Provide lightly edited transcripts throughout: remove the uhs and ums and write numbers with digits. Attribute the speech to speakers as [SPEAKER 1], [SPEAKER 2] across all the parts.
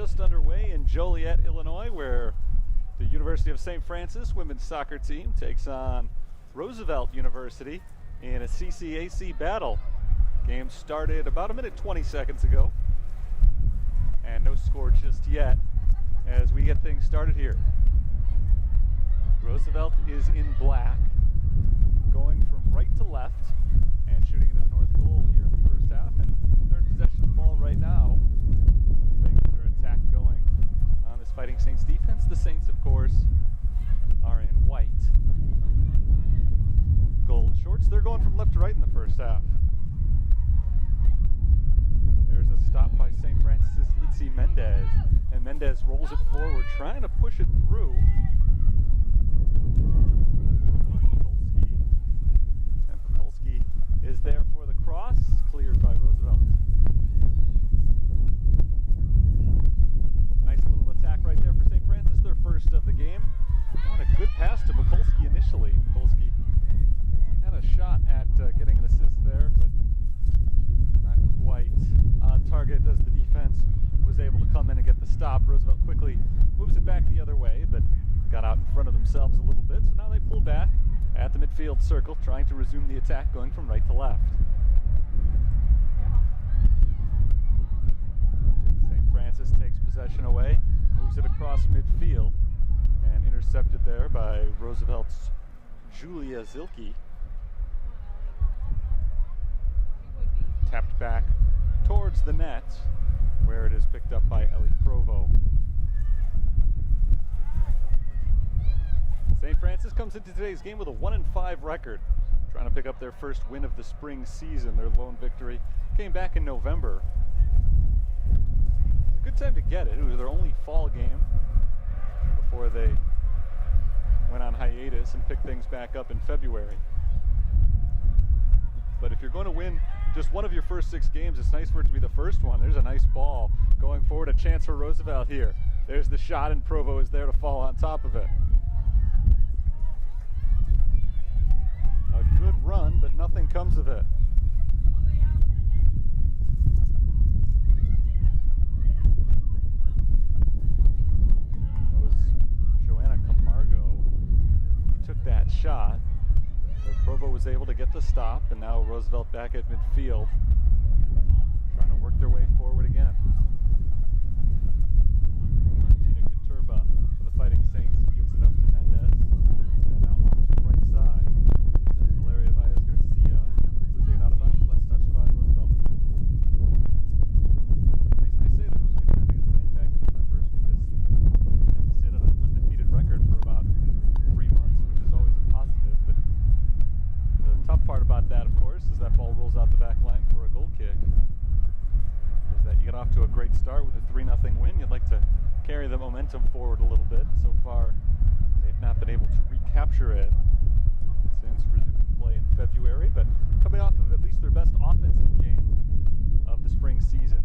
[SPEAKER 1] just underway in Joliet, Illinois, where the University of St. Francis women's soccer team takes on Roosevelt University in a CCAC battle. Game started about a minute 20 seconds ago, and no score just yet as we get things started here. Roosevelt is in black, going from right to left and shooting into the north goal here in the first half, and they're in possession of the ball right now. They get their attack going on this Fighting Saints defense. The Saints, of course, are in white. Gold shorts. They're going from left to right in the first half. There's a stop by St. Francis's Litzy Mendez, and Mendez rolls it forward, trying to push it through. And Mikulski is there for the cross, cleared by Roosevelt. Nice little attack right there for St. Francis, their first of the game. And a good pass to Mikulski initially. Mikulski had a shot at getting an assist there, but not quite on target as the defense was able to come in and get the stop. Roosevelt quickly moves it back the other way, but got out in front of themselves a little bit, so now they pull back at the midfield circle, trying to resume the attack, going from right to left. St. Francis takes possession away, moves it across midfield, and intercepted there by Roosevelt's Julia Zilke. Tapped back towards the net, where it is picked up by Ellie Provo. St. Francis comes into today's game with a 1-5 record, trying to pick up their first win of the spring season. Their lone victory came back in November. It's a good time to get it. It was their only fall game before they went on hiatus and picked things back up in February. But if you're going to win just one of your first 6 games, it's nice for it to be the first one. There's a nice ball going forward, a chance for Roosevelt here. There's the shot, and Provo is there to fall on top of it. A good run, but nothing comes of it. That was Joanna Camargo who took that shot. So Provo was able to get the stop, and now Roosevelt back at midfield, trying to work their way forward again. Martina Katurba for the Fighting Saints gives it up to Mendez, and now off to the right side. This is Valeria Valles-Garcia, losing out of bounds, last touched by Roosevelt. The reason I say that it was a good time to get the win back in November is because they had to sit on an undefeated record for about 3 months, which is always a positive, but the tough part about that, of course, is that ball rolls out the back line for a goal kick. Is that you get off to a great start with a 3-0 win. You'd like to carry the momentum forward a little bit. So far, they've not been able to recapture it since resuming play in February, but coming off of at least their best offensive game of the spring season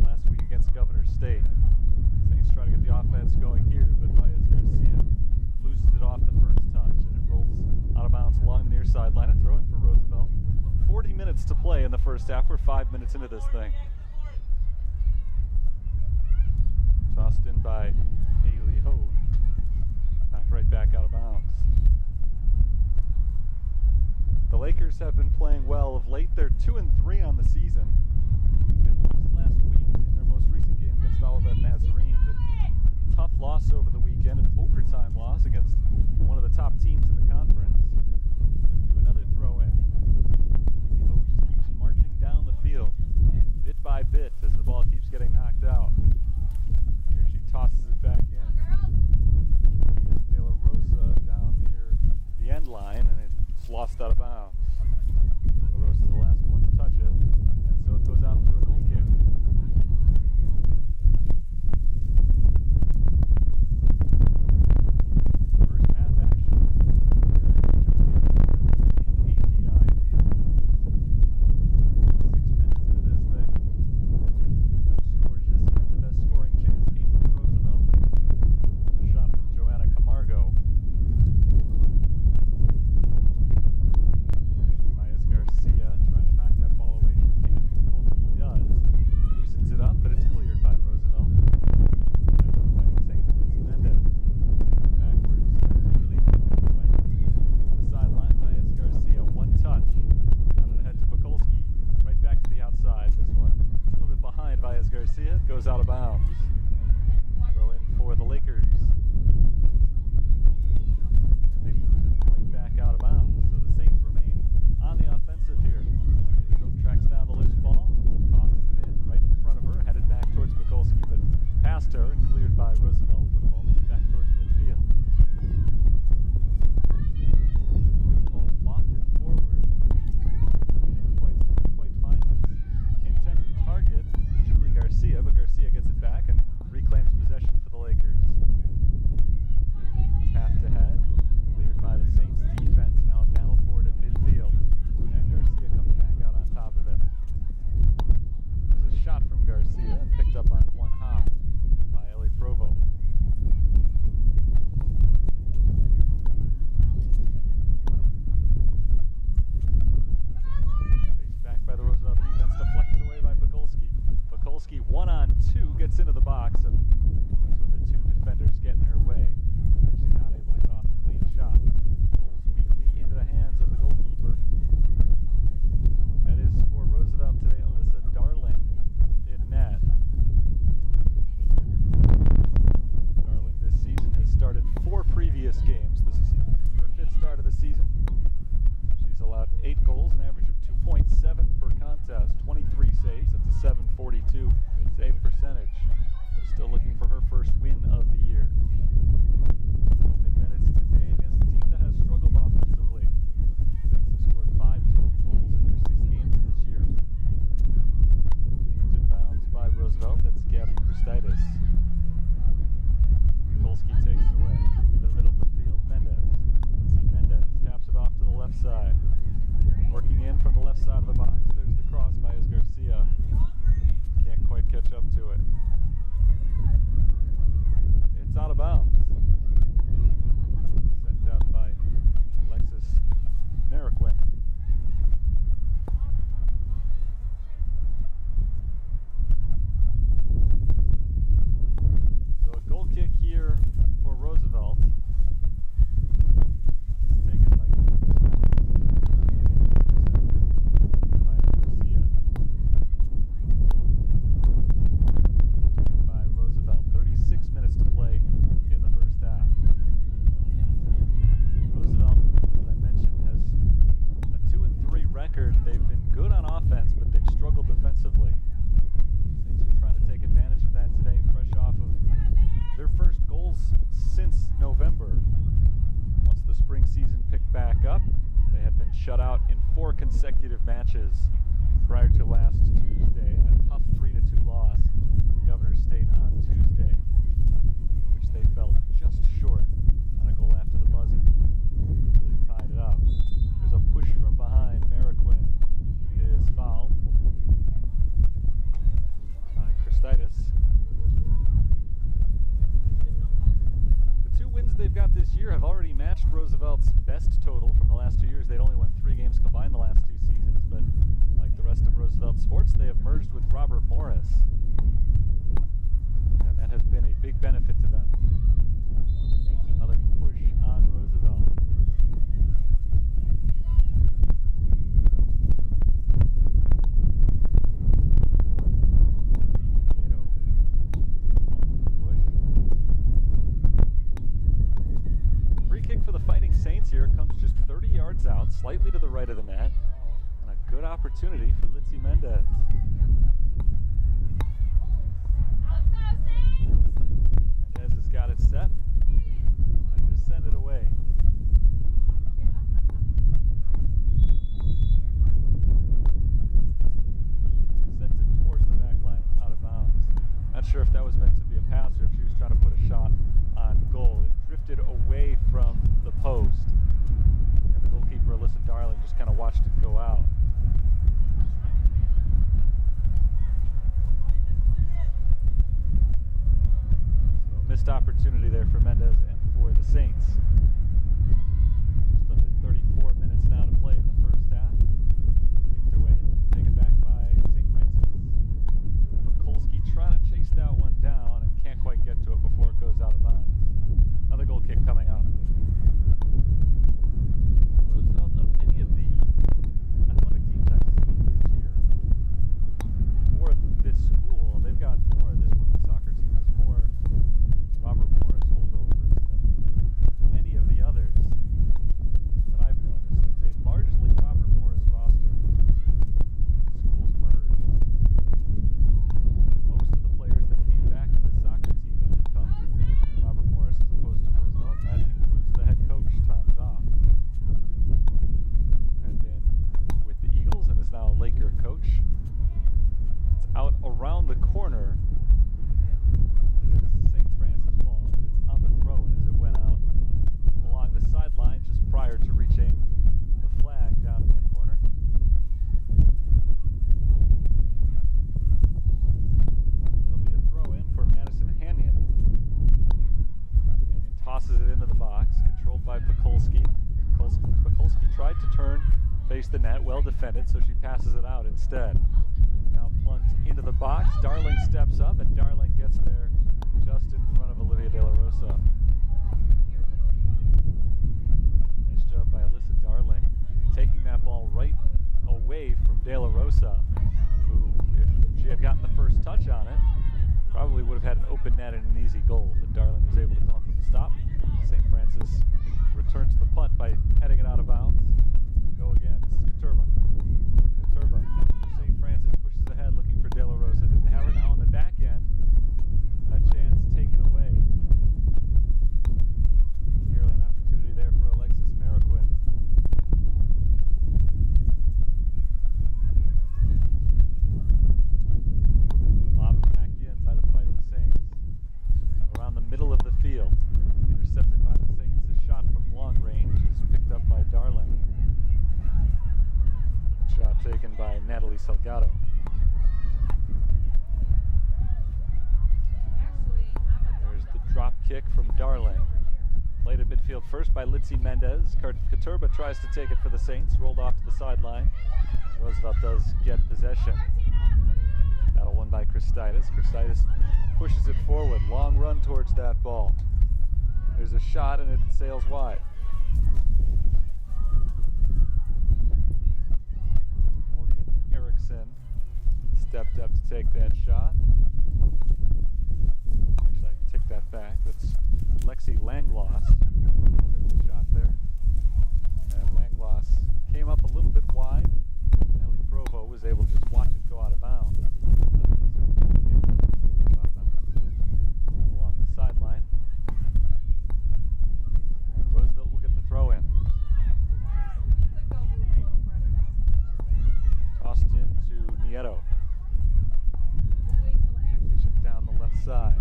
[SPEAKER 1] last week against Governor State. Saints try to get the offense going here, but Valles-Garcia loses it off the first touch, and it rolls out of bounds along the near sideline. A throw in for Roosevelt. 40 minutes to play in the first half. We're 5 minutes into this thing. Tossed in by Haley Hogue. Knocked right back out of bounds. The Lakers have been playing well of late. They're 2-3 on the season. They lost last week in their most recent game against Olivet Nazarene, but a tough loss over the weekend, an overtime loss against one of the top teams in the conference. Do another throw in. Haley Hogue just keeps marching down the field, bit by bit, as the ball keeps getting knocked out. Here she tosses it back in. De La Rosa down near the end line, and it's lost out of bounds. De La Rosa the last one to touch it, and so it goes out for a goal kick. First half action here for Roosevelt is taken by Roosevelt. 36 minutes to play in the first half. Roosevelt, as I mentioned, has a 2-3 record. They've been good on offense, but they've struggled defensively. Saints are trying to take advantage of that today, fresh off of their first goals since November. Once the spring season picked back up, they had been shut out in 4 consecutive matches prior to last Tuesday, and a tough 3-2 loss to Governor State on Tuesday, in which they fell just short on a goal after the buzzer. Really tied it up. There's a push from behind. Mariquin is fouled by Christitis. The 2 wins they've got this year have already matched Roosevelt's best total from the last 2 years. They'd only won 3 games combined the last 2 seasons, but like the rest of Roosevelt sports, they have merged with Robert Morris. And that has been a big benefit to them. Another push on Roosevelt. Free kick for the Fighting Saints here comes just 30 yards out, slightly to the right of the net, and a good opportunity for Litzy Mendez. Mendez has got it set and just send it away. Sends it towards the back line and out of bounds. Not sure if that was meant to be a pass or if she was trying to put a shot on goal. It drifted away from the post, and the goalkeeper Alyssa Darling just kind of watched it go out. So a missed opportunity there for Mendez and for the Saints. Just under 34 minutes now to play in the first half. Kicked away, taken back by St. Francis. Mikulski trying to chase that one down and can't quite get to it before it goes out of bounds. Another goal kick coming up. Roosevelt, of any of the athletic teams I've seen this year, or this school, they've got more. This women's soccer team has more Robert Morris holdovers than any of the others that I've noticed. It's a largely Robert Morris roster. Schools merged. Most of the players that came back to this soccer team have come from Robert Morris as opposed to Roosevelt. That includes the head coach, Tom Zoff, who had been with the Eagles and is now a Laker coach. It's out around the corner. It is St. Francis ball, but it's on the throw-in as it went out along the sideline just prior to reaching the flag down in that corner. It'll be a throw-in for Madison Hanyon. Hanyon tosses it into the box, controlled by Mikulski. Mikulski tried to turn, face the net, well defended, so she passes it out instead. Now plunked into the box. Darling steps up, and Darling gets there just in front of Olivia De La Rosa. Nice job by Alyssa Darling, taking that ball right away from De La Rosa, who, if she had gotten the first touch on it, probably would have had an open net and an easy goal. But Darling was able to come up with a stop. St. Francis returns the punt by heading it out of bounds. Go again. This is Katurba. Katurba. St. Francis pushes ahead looking for De La Rosa. Didn't have her now on the back end. A chance taken away. Nearly an opportunity there for Alexis Mariquin. Lobbed back in by the Fighting Saints. Around the middle of the field. Intercepted by the Saints. A shot from long range is picked up by Darling. Shot taken by Natalie Salgado. There's the drop kick from Darling. Played at midfield first by Litzy Mendez. Katurba tries to take it for the Saints. Rolled off to the sideline. Roosevelt does get possession. Battle won by Christitis. Christitis pushes it forward. Long run towards that ball. There's a shot and it sails wide. Morgan Erickson stepped up to take that shot. Actually, I take that back. That's Lexi Langloss took the shot there. And Langloss came up a little bit wide. And Ellie Provo was able to just watch it go out of bounds. Along the sideline. And Roosevelt will get the throw in. Tossed in to Nieto. Chipped down the left side.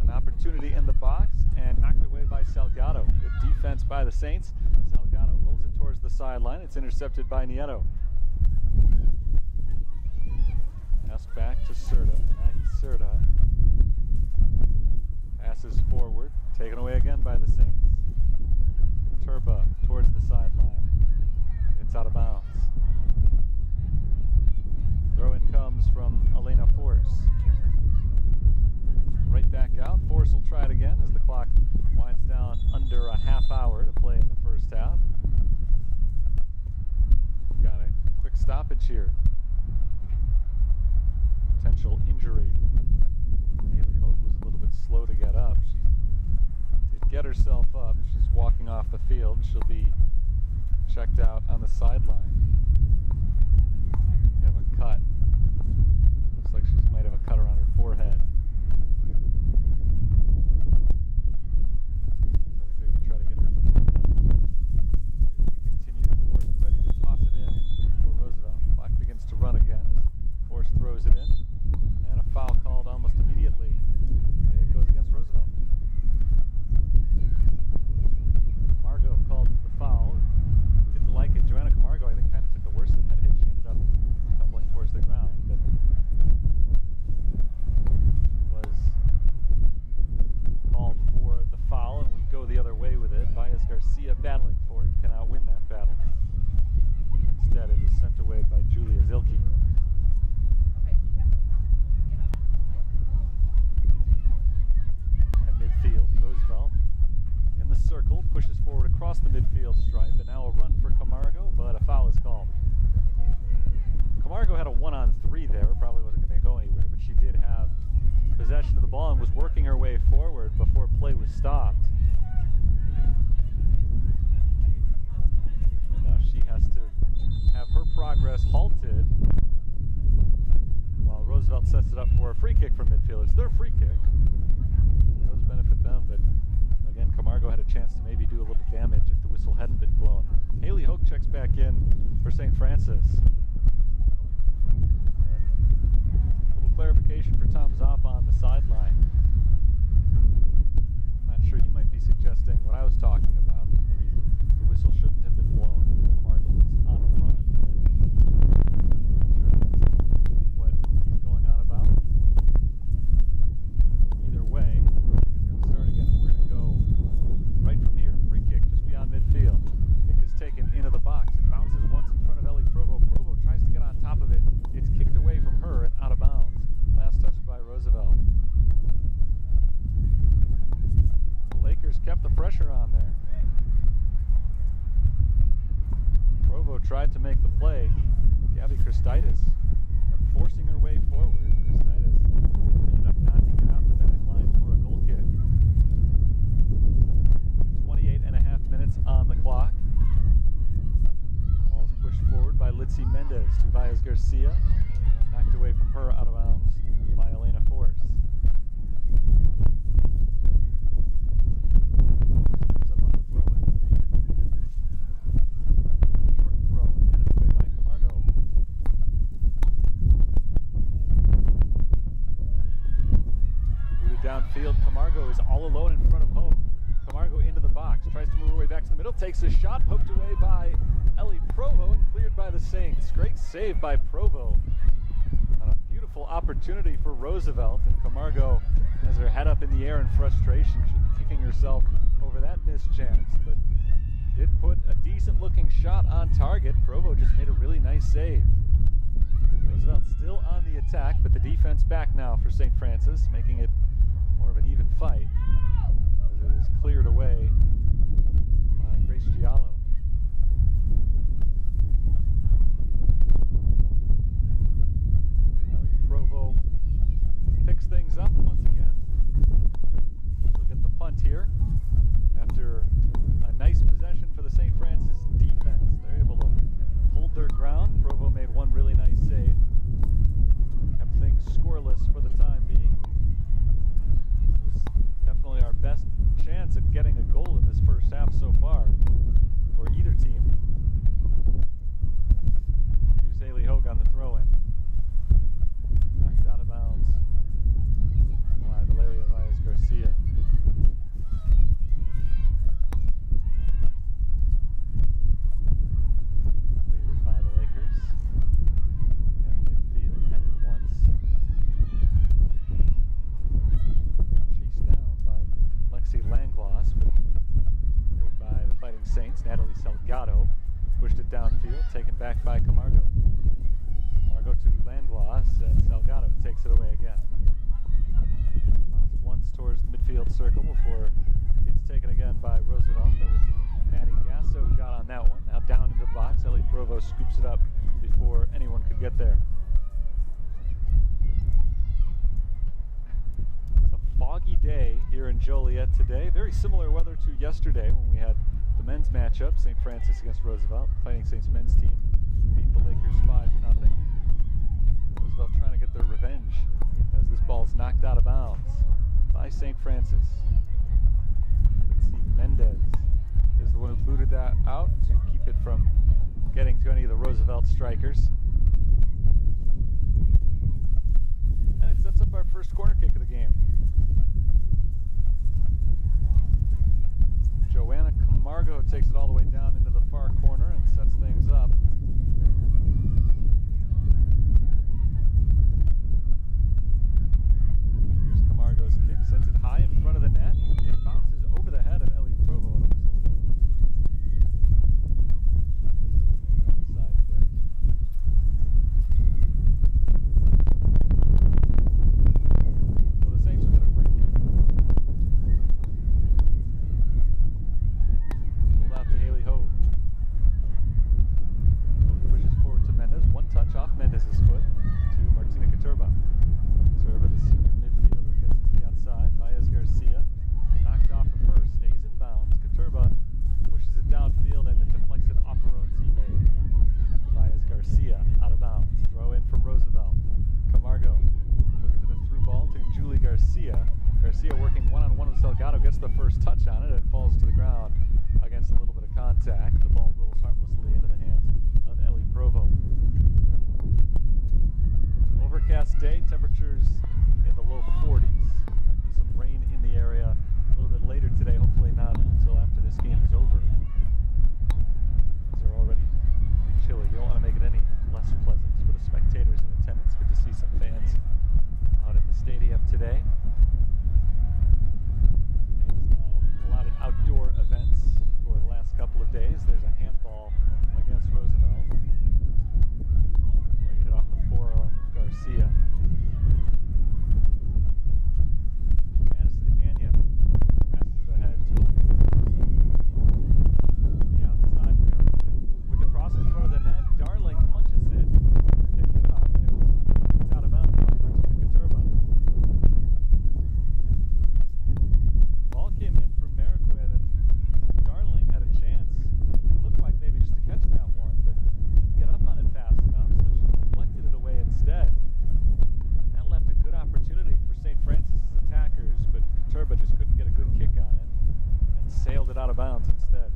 [SPEAKER 1] An opportunity in the box and knocked away by Salgado. Good defense by the Saints. Salgado rolls it towards the sideline. It's intercepted by Nieto. Pass back to Serta. Serta passes forward, taken away again by the Saints. Turba towards the sideline. It's out of bounds. Throw in comes from Elena Force. Right back out. Force will try it again as the clock winds down under a half hour to play in the first half. Got a quick stoppage here. Potential injury. Haley Hogue was a little bit slow to get up. She did get herself up. She's walking off the field. She'll be checked out on the sideline. We have a cut. Looks like she might have a cut around her forehead. So I think they're going to try to get her up. We continue. Force ready to toss it in for Roosevelt. Clock begins to run again as Force throws it in. And a foul called almost immediately. It goes against Roosevelt. Camargo called for the foul. Didn't like it. Joanna Camargo, I think, kind of took the worst of that hit. She ended up tumbling towards the ground. But she was called for the foul, and we go the other way with it. Baez Garcia battling for it, cannot win that battle. Instead, it is sent away by Julia Zilke. Midfield, Roosevelt in the circle, pushes forward across the midfield stripe, and now a run for Camargo, but a foul is called. Camargo had a 1-on-3 there, probably wasn't going to go anywhere, but she did have possession of the ball and was working her way forward before play was stopped. And now she has to have her progress halted while Roosevelt sets it up for a free kick from midfield. It's their free kick. Benefit them, but again, Camargo had a chance to maybe do a little damage if the whistle hadn't been blown. Haley Hogue checks back in for St. Francis. And a little clarification for Tom Zopp on the sideline. I'm not sure, you might be suggesting what I was talking about. Maybe the whistle shouldn't have been blown. Camargo was on a run. I'm not sure that's what he's going on about. Either way, start again. We're going to go right from here. Free kick just beyond midfield. Kick is taken into the box. It bounces once in front of Ellie Provo. Provo tries to get on top of it. It's kicked away from her and out of bounds. Last touch by Roosevelt. The Lakers kept the pressure on there. Provo tried to make the play. Gabby Christitis kept forcing her way forward. Christitis ended up knocking it out the back line for a goal kick. 28.5 minutes on the clock. Ball's pushed forward by Litzy Mendez to Baez Garcia. And knocked away from her out of bounds by Elena Force. Steps up on the throw-in. Short throw and headed away by Camargo. Booted downfield. Camargo is all alone in front of Hogue. Camargo into the box, tries to move her way back to the middle, takes a shot, poked away by Ellie Provo and cleared by the Saints. Great save by Provo. And a beautiful opportunity for Roosevelt, and Camargo has her head up in the air in frustration. She'll be kicking herself over that missed chance, but did put a decent looking shot on target. Provo just made a really nice save. Roosevelt still on the attack, but the defense back now for St. Francis, making it more of an even fight. cleared away by Grace Giallo. Provo picks things up once again. We'll get the punt here after a nice possession for the St. Francis defense. They're able to hold their ground. Provo made one really nice save. Kept things scoreless for the time being. It was definitely our best chance at getting a goal in this first half so far for either team. Here's Haley Hogue on the throw-in. Knocked out of bounds by Valeria Valles-Garcia. Cleared by the Lakers. At midfield, had it once. Chased down by Lexi Langloss, but cleared by the Fighting Saints. Natalie Salgado pushed it downfield, taken back by Camargo. Camargo to Langloss, and Salgado takes it away again. Bounced once towards the midfield circle before it's taken again by Roosevelt. That was Maddie Gasso who got on that one. Now down into the box. Ellie Provo scoops it up before anyone could get there. It's a foggy day here in Joliet today. Very similar weather to yesterday when we had the men's matchup, St. Francis against Roosevelt. Fighting Saints men's team beat the Lakers 5-0. Roosevelt trying to get their revenge as this ball is knocked out of bounds by St. Francis. Let's see, Mendez is the one who booted that out to keep it from getting to any of the Roosevelt strikers. And it sets up our first corner kick of the game. Joanna Camargo takes it all the way down into the far corner and sets things up. Here's Camargo's kick, sends it high in front of the net. It bounces over the head of Ellie Provo and a whistle blows. Sides there. So the Saints will get a free kick. Pulled out to Haley Hogue. Hogue pushes forward to Mendez. One touch off Mendez's foot to Martina Katurba. Katurba, the senior midfielder, gets it to the outside. Valles Garcia knocked off of her, stays in bounds. Katurba pushes it downfield and it deflects it off her own teammate. Valles Garcia out of bounds. Throw in from Roosevelt. Camargo looking for the through ball to Julie Garcia. Garcia working one-on-one with Salgado, gets the first touch on it and falls to the ground against a little bit of contact. The ball rolls harmlessly into the hands of Ellie Provo. Overcast day, temperatures in the low 40s. Might be some rain in the area a little bit later today, hopefully not until after this game is over. These are already pretty chilly. You don't want to make it any less pleasant. For the spectators in attendance, good to see some fans out at the stadium today. Game's now allowed at outdoor events for the last couple of days. There's a handball against Roosevelt. Bring it off the forearm of Garcia. Madison Anya passes it ahead to the outside there with the cross in front of the net. Darling punches it, picked it up, and it was kicked out of bounds by Martina Katurba. Ball came in from Mariquit, and Darling had a chance. It looked like maybe just to catch that one, but didn't get up on it fast enough, so she deflected it away instead. That left a good opportunity for St. Francis' attackers, but Katurba just couldn't get a good kick on it and sailed it out of bounds instead.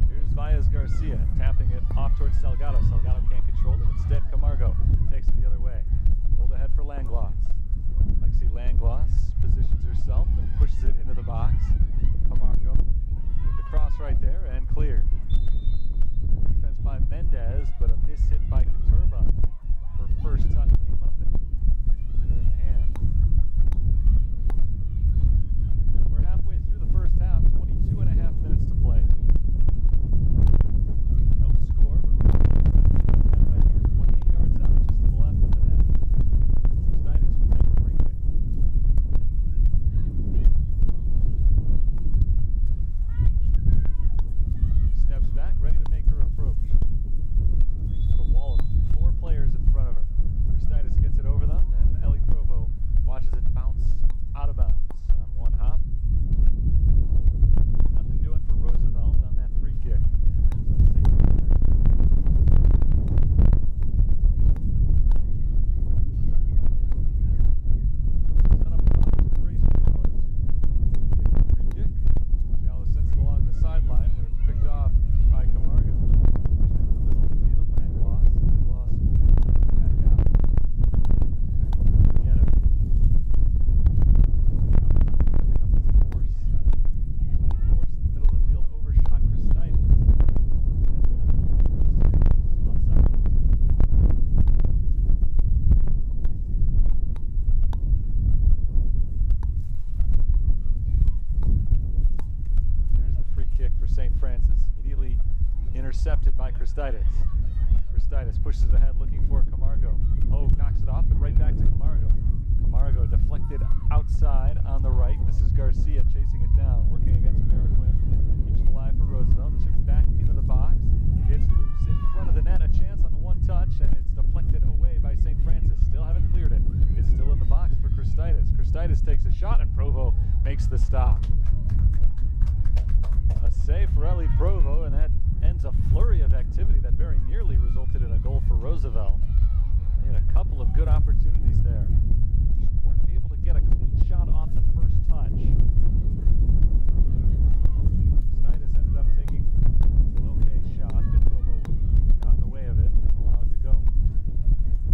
[SPEAKER 1] Here's Valles Garcia tapping it off towards Salgado. Salgado can't control it. Instead, Camargo takes it the other way. Rolled ahead for Langloss. Lexi Langloss positions herself and pushes it into the box. Camargo with the cross right there and cleared. Good defense by Mendez, but a miss hit by Katurba. Her first touch came up and hit her in the hand. We're halfway through the first half, 22 and a half minutes to play. No score, but Roosevelt right here, 28 yards out, just to the left Christitis. Christitis pushes it ahead looking for Camargo. Hogue knocks it off, but right back to Camargo. Camargo deflected outside on the right. This is Garcia chasing it down, working against Mariquin. Keeps it alive for Roosevelt. Chipped back into the box. It's loose in front of the net. A chance on the one touch, and it's deflected away by St. Francis. Still haven't cleared it. It's still in the box for Christitis. Christitis takes a shot, and Provo makes the stop. A save for Ellie Provo, and that ends a flurry of activity that very nearly resulted in a goal for Roosevelt. They had a couple of good opportunities there. Just weren't able to get a clean shot off the first touch. Christitis ended up taking an okay shot, but Provo got in the way of it and didn't allow it to go.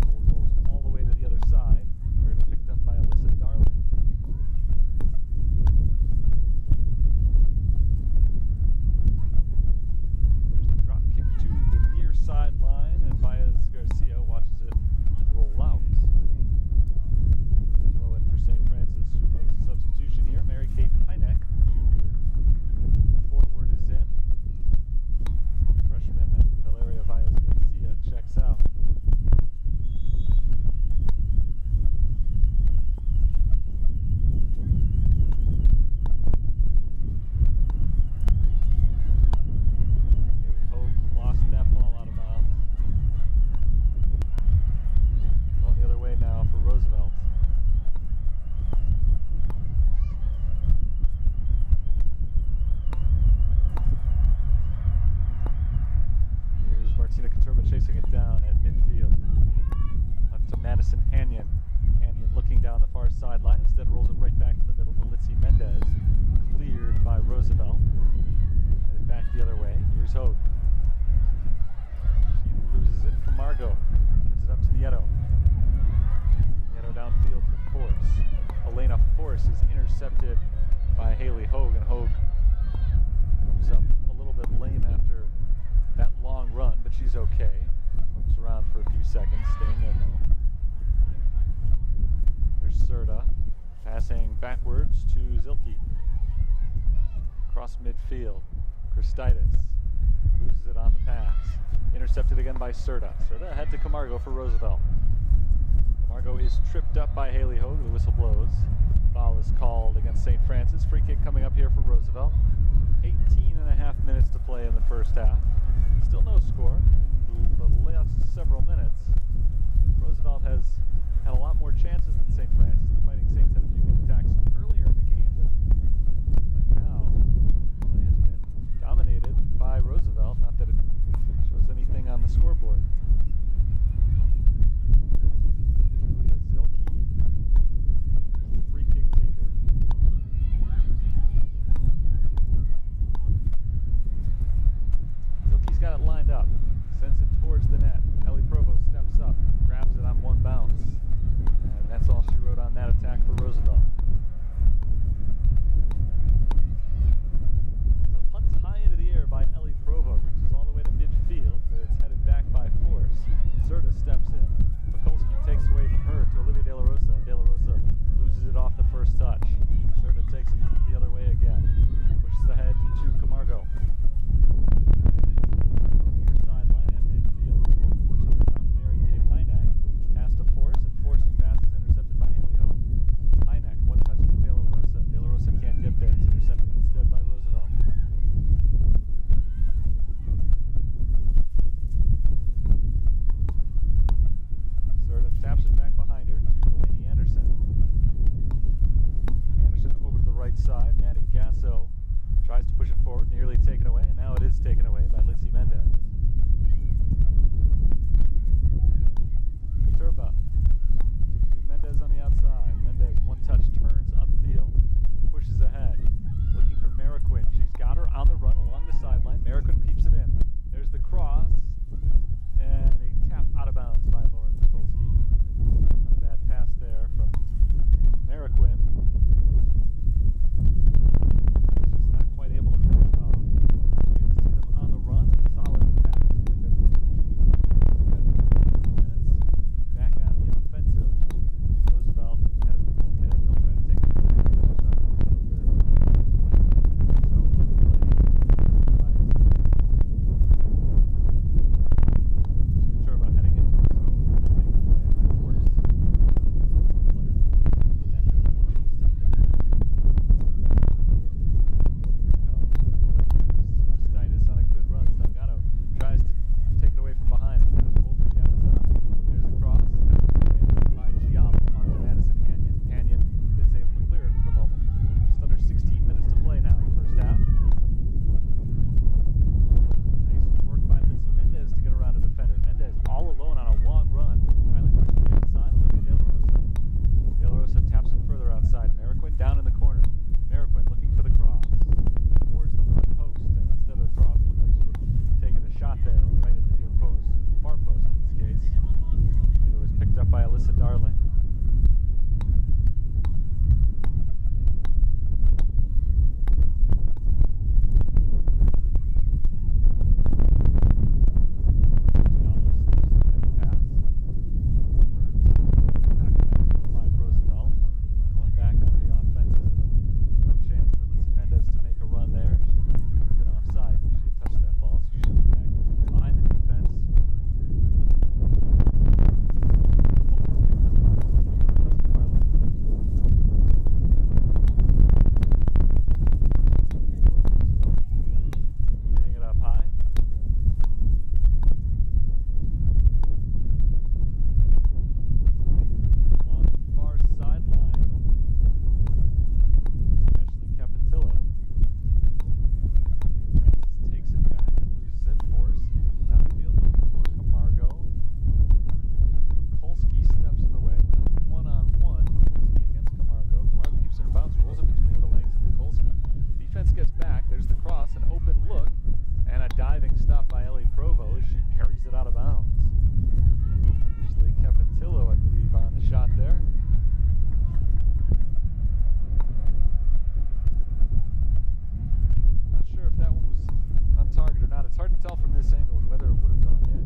[SPEAKER 1] Goal goes all the way to the other side, where it's picked up by Alyssa Darling. Sideline, and Baez Garcia watches it roll out. Throw in for St. Francis, who makes a substitution here. Mary Kate Hynek, junior forward, is in. Freshman Valeria Baez Garcia checks out. Chasing it down at midfield. Up to Madison Hanyon. Hanyon looking down the far sideline. Instead rolls it right back to the middle to Litzy Mendez. Cleared by Roosevelt. Headed back the other way. Here's Hogue. She loses it. Camargo gives it up to Nieto. Nieto downfield for Force. Elena Force is intercepted by Haley Hogue, and Hogue comes up a little bit lame after that long run, but she's okay. Looks around for a few seconds, staying in though. There's Serta passing backwards to Zilke. Across midfield. Christitis loses it on the pass. Intercepted again by Serta. Serta ahead to Camargo for Roosevelt. Camargo is tripped up by Haley Hogue. The whistle blows. Foul is called against St. Francis. Free kick coming up here for Roosevelt. 18.5 minutes to play in the first half. Still no score. In the last several minutes, Roosevelt has had a lot more chances than St. Francis. The Fighting Saints had a few good attacks earlier in the game, but right now, play has been dominated by Roosevelt. Not that it shows anything on the scoreboard. Julia Zilke, free kick taker. Zilke's got it lined up, sends it towards the net. Ellie Provo steps up, grabs it on one bounce. And that's all she wrote on that attack for Roosevelt. The punt high into the air by Ellie Provo reaches all the way to midfield, where it's headed back by Force. Serta steps in. Mikulski takes away from her to Olivia De La Rosa. De La Rosa loses it off the first touch. Serta takes it the other way again. Pushes ahead to Camargo. Near sideline at midfield. Works her way around Mary Kate Hynek. Pass to Force, and Force's pass is intercepted by Haley Hogue. Hynek, one touch to De La Rosa. De La Rosa can't get there. It's intercepted instead by Roosevelt. Serta taps it back behind her to Delaney Anderson. Anderson over to the right side. Maddie Gasso tries to push it forward, nearly taken away, and now it is taken away by Litzy Mendez. Katurba to Mendez on the outside. Mendez, one touch, turns upfield, pushes ahead, looking for Mariquin. She's got her on the run along the sideline. Mariquin peeps it in. There's the cross, and a tap out of bounds by Lauren Mikulski. Not a bad pass there from Mariquin. Just not quite able to finish off. Darling. Roosevelt going back out of the offensive. No chance for Lindsay Mendez to make a run there. She would have been offside if she had touched that ball, so she went back behind the defense. Hitting it up high. Along the far sideline, Ashley Capetillo. Francis takes it back, loses it, force. Downfield looking for Camargo. Mikulski steps in the way. Now it's one-on-one. Mikulski against Camargo. Camargo keeps it in bounds, rolls it between the legs of Mikulski. Defense gets back. There's the cross, an open look, and a diving stop by Ellie Provo as she carries it out of bounds. Ashley Capetillo, I believe, on the shot there. Not sure if that one was on target or not. It's hard to tell from this angle whether it would have gone in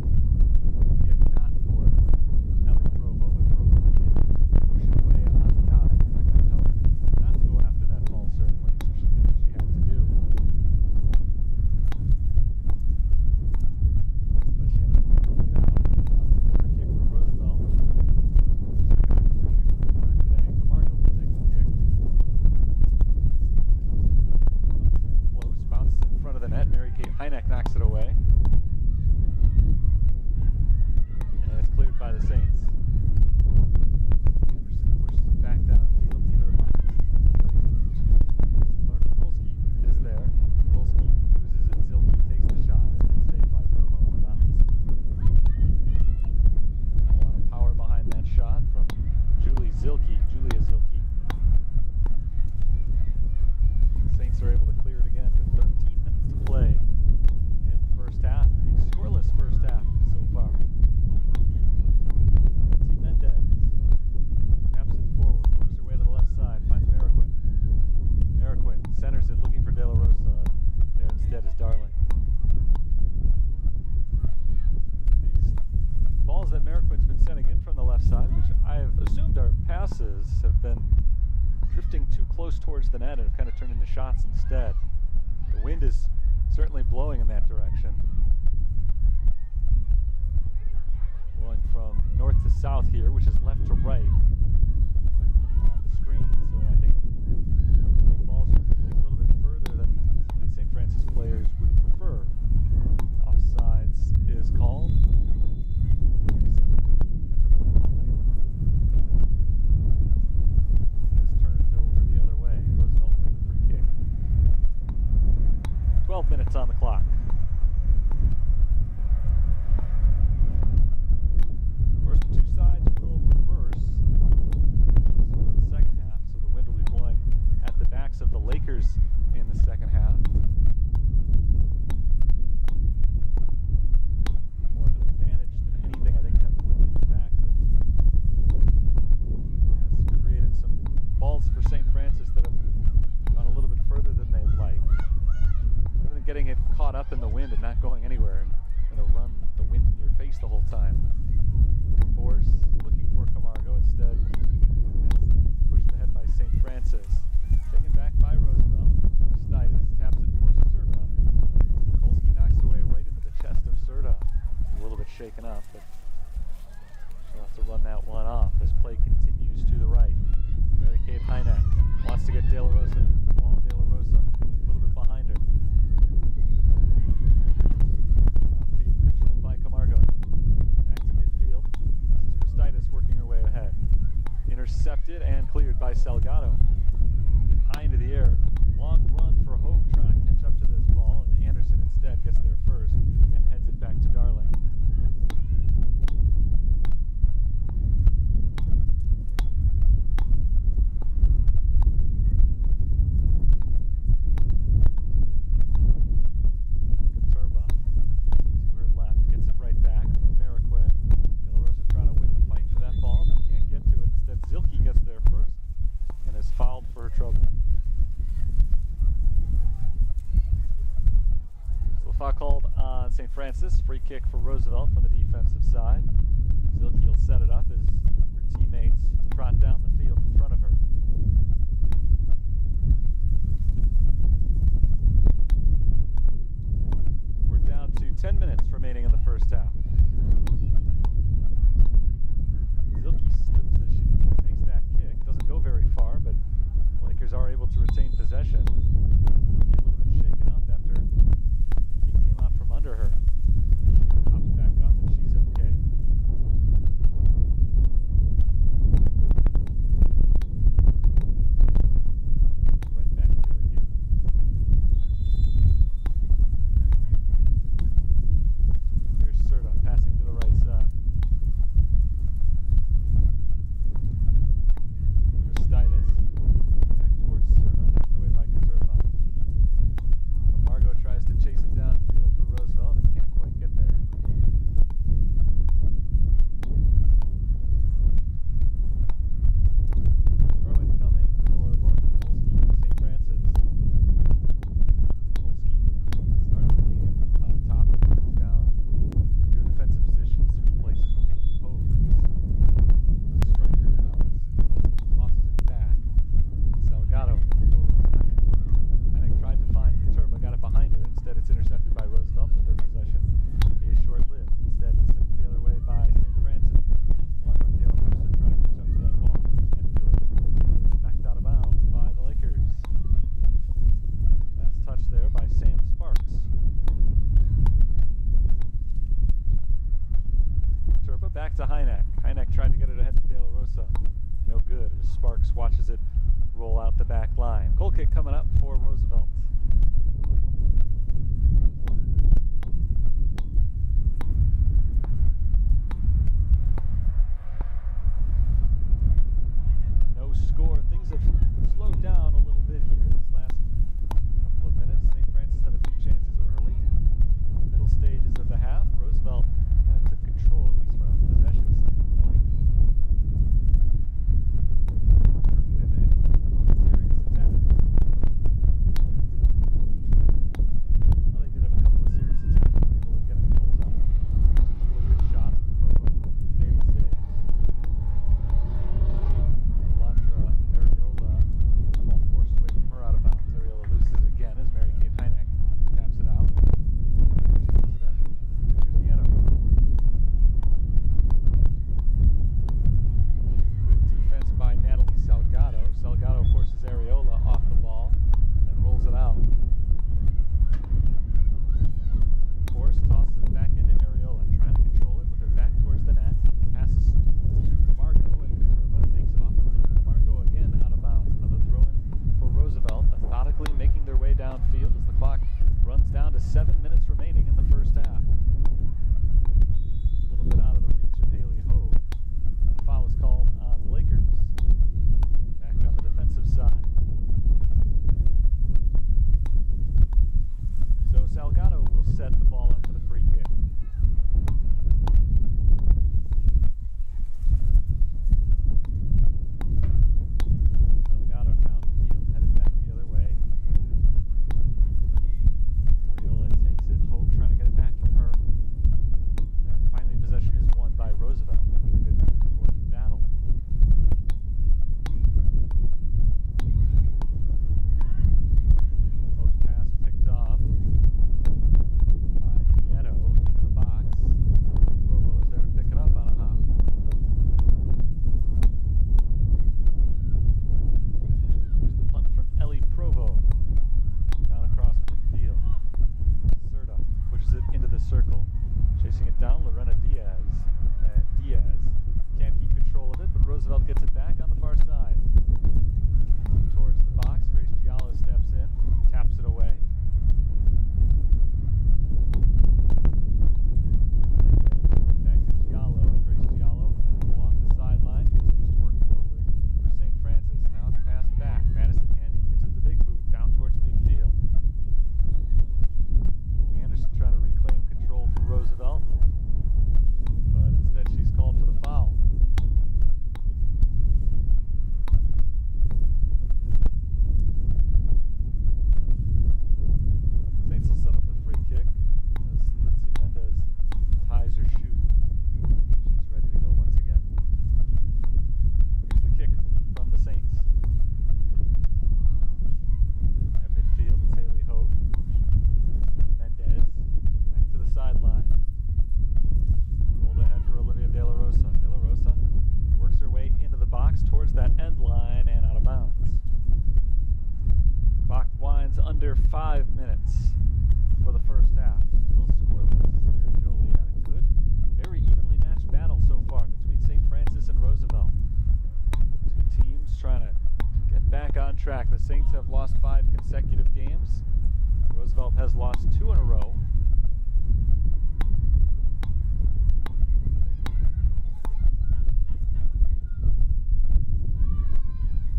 [SPEAKER 1] if not for Ellie Provo. But Provo did push it away on the dive. I'm not going to tell her not to go after that ball, certainly, so she did what she had to do. But she ended up punching it out. It's now a corner kick for Roosevelt. Second opportunity for the corner today. Camargo will take the kick. Comes in close, bounces in front of the net. Mary Kate Hynek knocks it away. And it's cleared by the Saints. Anderson pushes it back downfield into the box. Lauren Mikulski is there. Mikulski loses it. Zilke takes the shot and it's saved by Provo on the bounce. Not a lot of power behind that shot from Julia Zilke. The Saints are able to clear it again with 13 minutes to play in the first half. A scoreless first half so far. Lindsay Mendez taps it forward, works her way to the left side, finds Mariquin. Mariquin centers it, looking for De La Rosa. There instead is Darling. These balls that Mariquin's been sending in from the left side, which I've assumed are passes, have been drifting too close towards the net and have kind of turned into shots instead. The wind is certainly blowing in that direction. Blowing from north to south here, which is left to right on the screen. So I think the balls are drifting a little bit further than some of these St. Francis players would prefer. Offsides is called. It is turned over the other way. Roosevelt with the free kick. 12 minutes on the clock. Of course, the two sides will reverse for the second half, so the wind will be blowing at the backs of the Lakers in the second half. More of an advantage than anything, I think, to have the wind at your back, but has created some balls for St. Francis that have gone a little bit further than they'd like. Rather than getting it caught up in the wind and not going anywhere and going to run the wind in your face the whole time. Force looking for Camargo, instead it's pushed ahead by St. Francis. Taken back by Roosevelt. Stitis taps it for Serta. Mikulski knocks it away right into the chest of Serta. A little bit shaken up, but she'll have to run that one off as play continues to the right. Mary Kate Hynek wants to get De La Rosa. There's the ball. De La Rosa a little bit behind her. Outfield controlled by Camargo. Back to midfield. This is Christitis working her way ahead. Intercepted and cleared by Salgado. Get high into the air. Long run for Hogue trying to catch up to this ball, and Anderson instead gets there first and heads it back to Darling. Turba to her left, gets it right back from Mariquin. De La Rosa trying to win the fight for that ball, but can't get trouble. So the foul called on St. Francis. Free kick for Roosevelt from the defensive side. Zilke will set it up as her teammates trot down the field in front of her. We're down to 10 minutes remaining in the first half. Zilke slips as she makes that kick. Doesn't go very far, but the Lakers are able to retain possession. Zilke a little bit shaken up after he came out from under her. She pops back up and she's okay. Right back to it here. Here's Serta passing to the right side. Christitis back towards Serta, knocked away by Katurba. Margot tries to chase it downfield for Roosevelt and can't quite get there. Throw in coming for Lauren Polsky of St. Francis. Polsky started the game up top and moved down into a defensive position to replace Peyton Hogue. The striker now as Polsky tosses it back. Salgado forward to Heineck. Heineck tried to find Katurba, got it behind her. Instead, it's intercepted by Roosevelt, but their possession is short-lived. Instead, it's sent the other way by St. Francis. One run Taylor Mercer trying to catch up to that ball. She can't do it. It's knocked out of bounds by the Lakers. Last touch there by Sam Sparks. Katurba back to Heineck. Heineck tried to get it ahead to De La Rosa. No good as Sparks watches it roll out the back line. Goal kick coming up for Roosevelt. No score. Things have slowed down a little bit here this last couple of minutes. St. Francis had a few chances early. Middle stages of the half. Roosevelt kind of took control, at least from a possession standpoint. Turned into any serious attacks. Well, they did have a couple of serious attacks, but unable to get any goals out of them. A couple of good shots. Provo made the saves. Alondra Ariola, the ball forced away from her out of bounds. Ariola loses again as Mary Kate Heineck taps it out. Throws it in. Here's Nieto. Good defense by Natalie Salgado. Salgado forces Ariola off the ball and rolls it out. Force tosses it back into Ariola, trying to control it with her back towards the net. Passes to Camargo, and Katurba takes it off the foot of Camargo again out of bounds. Another throw in for Roosevelt, methodically making their way downfield as the clock runs down to 7 minutes remaining in the first half. A little bit out of the reach of Haley Hogue, and a foul is called on the Lakers. Back on the defensive side. So Salgado will set the ball up for the free kick. Salgado downfield, headed back the other way. Ariola takes it. Hogue trying to get it back from her. And finally possession is won by Roosevelt after a good back and forth battle. Hogue's pass picked off by Nieto into the box. Provo is there to pick it up on a hop. Here's the punt from Ellie Provo. Down across midfield. Serta pushes it into the circle. Chasing it down, Lorena Diaz. And Diaz can't keep control of it, but Roosevelt gets it back on the far side. Move towards the box. Grace Giallo steps in, taps it away. Back to Giallo, and Grace Giallo along the sideline continues to work forward for St. Francis. Now it's passed back. Madison Handy gives it the big boot down towards midfield. Anderson trying to reclaim control for Roosevelt, but instead she's called for the foul. 5 minutes for the first half. Still scoreless here in Joliet. A good, very evenly matched battle so far between St. Francis and Roosevelt. Two teams trying to get back on track. The Saints have lost 5 consecutive games. Roosevelt has lost 2 in a row.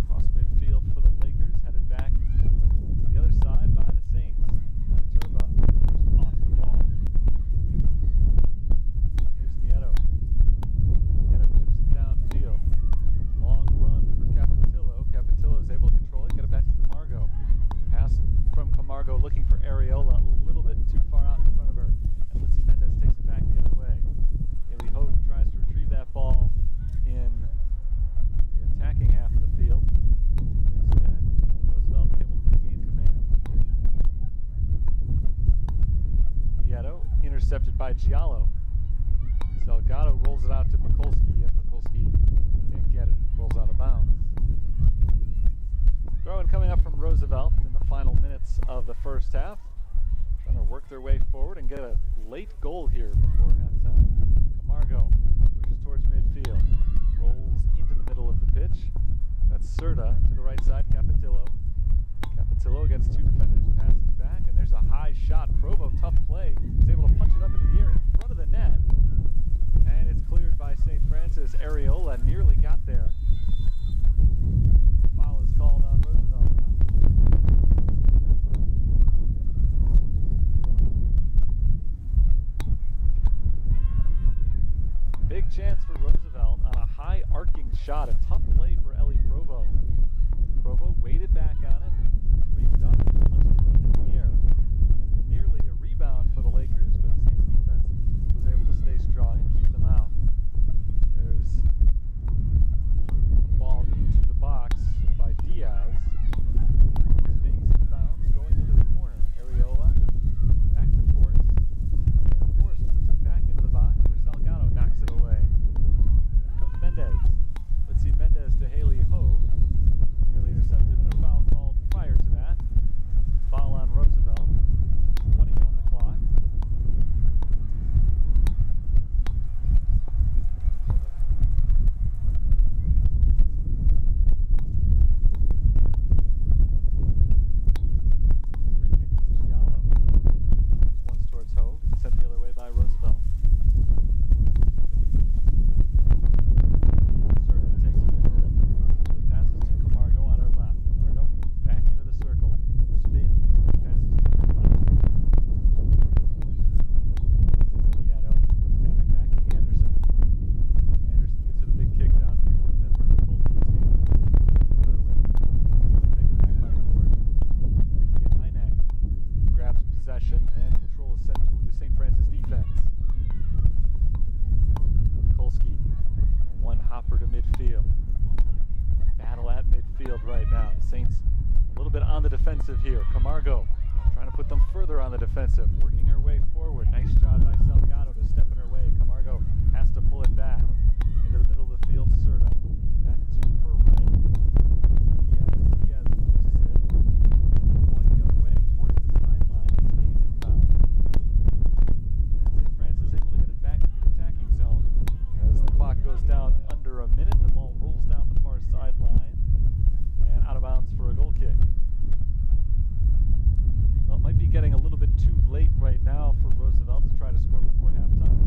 [SPEAKER 1] Cross midfield for the Lakers, headed back to the other side by the Saints. Turba first off the ball. Here's Nieto. Nieto chips it downfield. Long run for Capetillo. Capetillo is able to control it, get it back to Camargo. Pass from Camargo looking for Areola, a little bit too far out in front of her. And Litzy Mendez takes it back the other way. Haley Hogue tries to retrieve that ball in the attacking half of the field. Instead, Roosevelt able to regain command. Nieto intercepted by Giallo. Salgado rolls it out to Mikulski, and Mikulski can't get it. It rolls out of bounds. Throw-in coming up from Roosevelt in the final minutes of the first half. Trying to work their way forward and get a late goal here before halftime. Camargo pushes towards midfield. Rolls into the middle of the pitch. That's Serta to the right side, Capetillo. Capetillo against 2 defenders, passes back, and there's a high shot. Provo, tough play, is able to punch it up into the air in front of the net. And it's cleared by St. Francis. Areola nearly got there. Foul is called on Roosevelt now. Big chance for Roosevelt on a high arcing shot. A tough play for Ellie Provo. Provo waited back on it, reached up and just punched it into the air. Nearly a rebound for the Lakers, but the Saints defense was able to stay strong and keep them out. There's the ball into the box by Diaz. Stays in bounds, going into the corner. Areola back to Force. And Force puts it back into the box where Salgado knocks it away. Here comes Mendez. Let's see Mendez to Haley Hogue. Nearly intercepted, and a foul called prior to that. Foul on Roosevelt. 20 on the clock. Free kick from Giallo. Once towards Hogue. Sent the other way by Roosevelt. Serta takes control. Passes to Camargo on her left. Camargo back into the circle. Spins. Passes to her left. Nieto tapping back to Anderson. Anderson gives it a big kick downfield, and then for Mikulski standing the other way. Taken back by Force. Eric Hynek grabs possession, and control is sent to the St. Francis defense. Mikulski, one hopper to midfield. Battle at midfield right now. The Saints a little bit on the defensive here. Camargo trying to put them further on the defensive, working her way forward. Nice job by Salgado to step in her way. Camargo has to pull it back into the middle of the field. Serta back to her right. Diaz loses it, going the other way towards the sideline. It stays in bounds. And St. Francis able to get it back to the attacking zone. As the clock goes down under a minute, the ball rolls down the far sideline and out of bounds for a goal kick. Well, it might be getting a little bit too late right now for Roosevelt to try to score before halftime.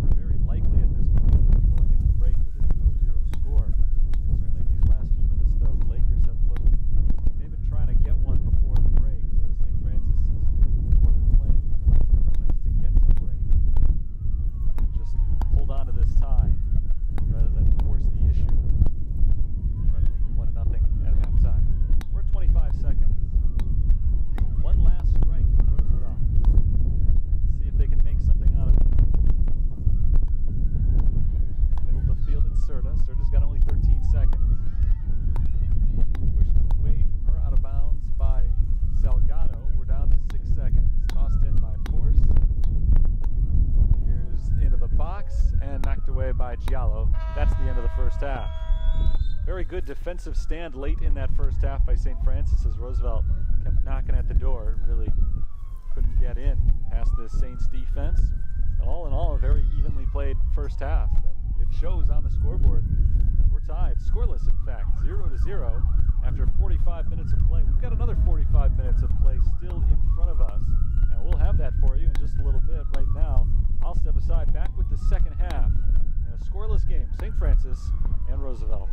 [SPEAKER 1] We're very likely at this point to be going into the break with a 0-0 score. Certainly these last few minutes, though, the Lakers have looked like they've been trying to get one before the break, whereas St. Francis has more been playing the last couple of minutes to get to the break and just hold on to this tie rather than force the issue. Try to make it 1-0 at halftime. We're at 25 seconds. So one last strike for Roosevelt. See if they can make something out of it. Middle of the field at Serta. Serta's got only 13 seconds. Pushed away from her, out of bounds by Salgado. We're down to 6 seconds. Tossed in by Force. Here's into the box and knocked away by Giallo. That's the end of the first half. Very good defensive stand late in that first half by St. Francis as Roosevelt kept knocking at the door. Really couldn't get in past this Saints defense. All in all, a very evenly played first half, and it shows on the scoreboard as we're tied, scoreless in fact, 0-0 after 45 minutes of play. We've got another 45 minutes of play still in front of us, and we'll have that for you in just a little bit. Right now, I'll step aside, back with the second half in a scoreless game, St. Francis and Roosevelt.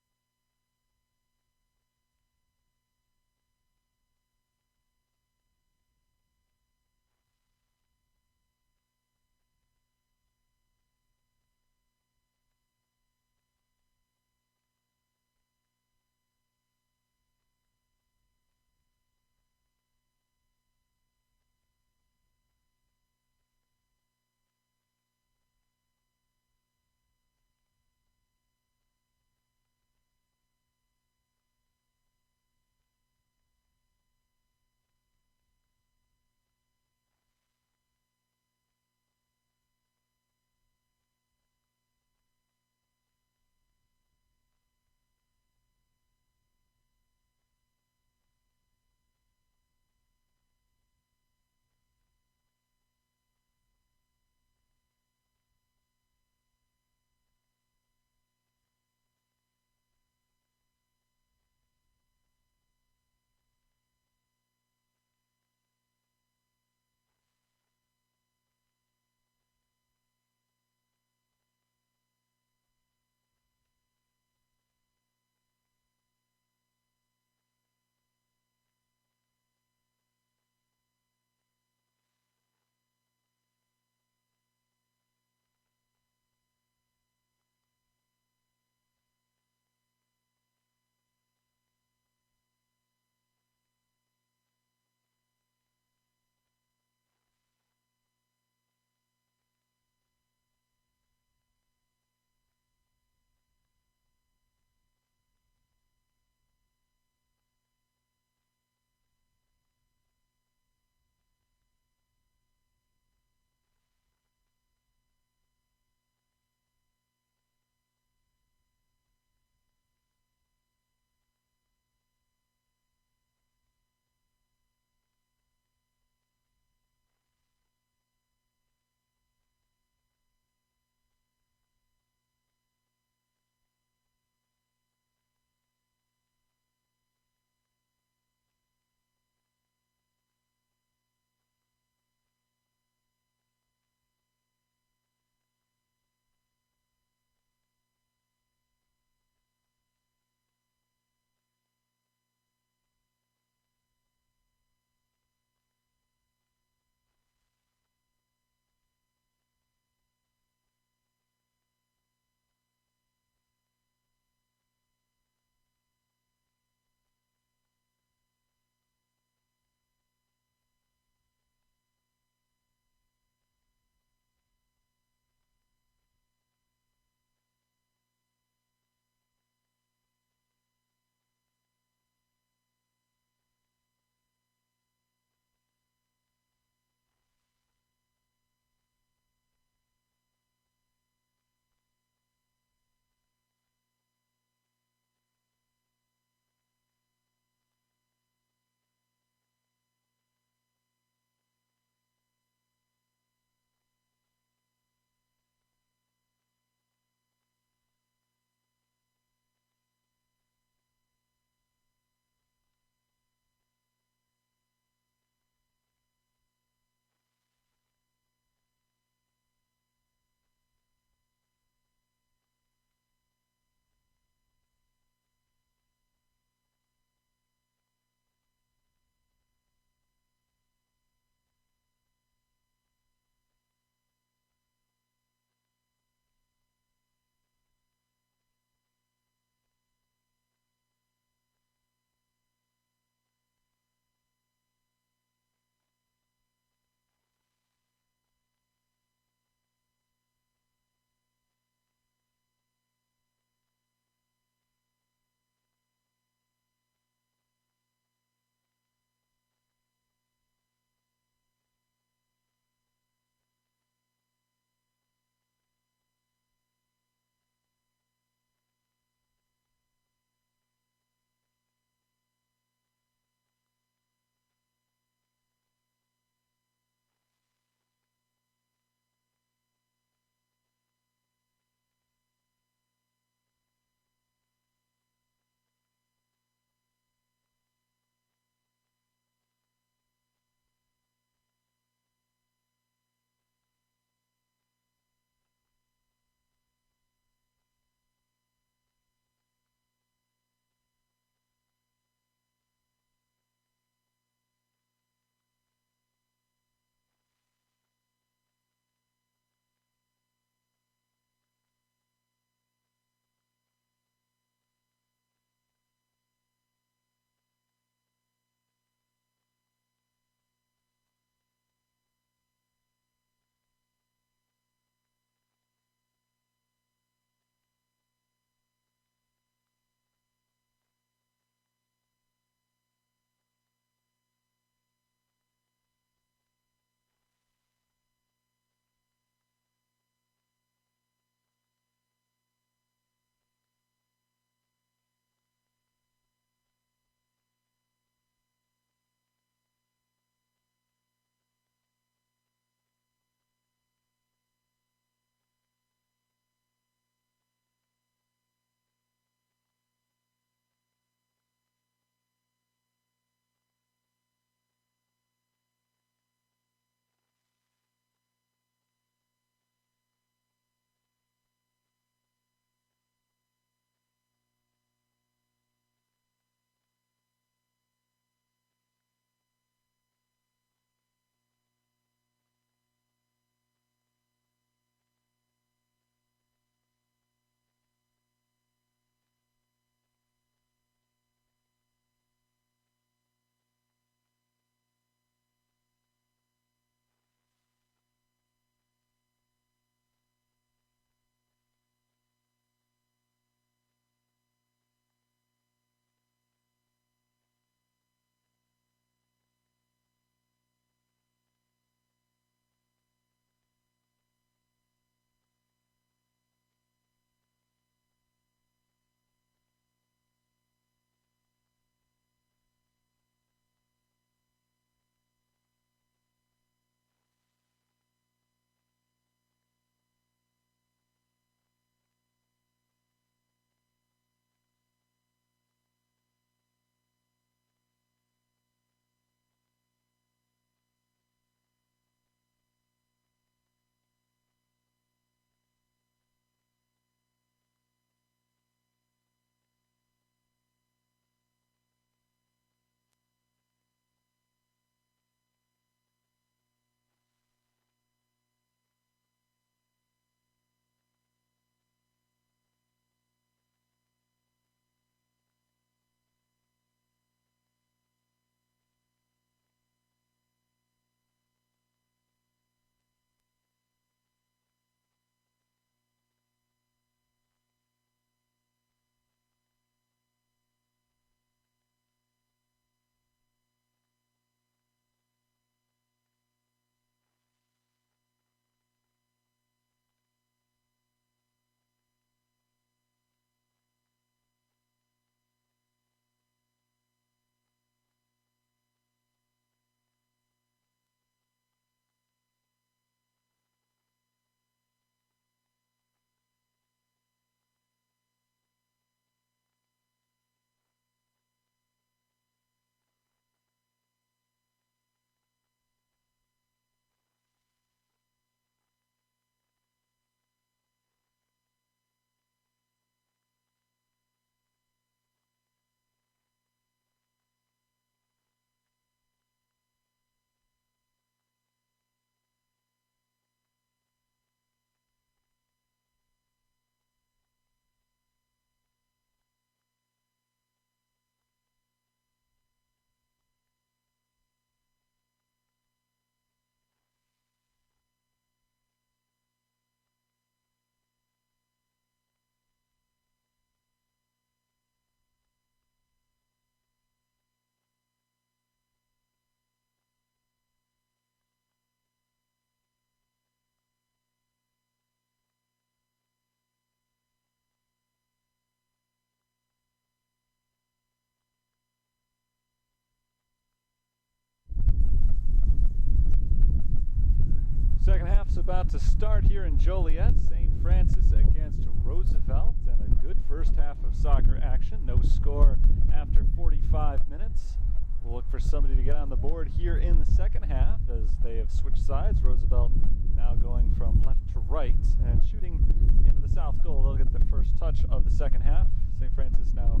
[SPEAKER 1] Second half's about to start here in Joliet. St. Francis against Roosevelt, and a good first half of soccer action. No score after 45 minutes. We'll look for somebody to get on the board here in the second half as they have switched sides. Roosevelt now going from left to right and shooting into the south goal. They'll get the first touch of the second half. St. Francis now,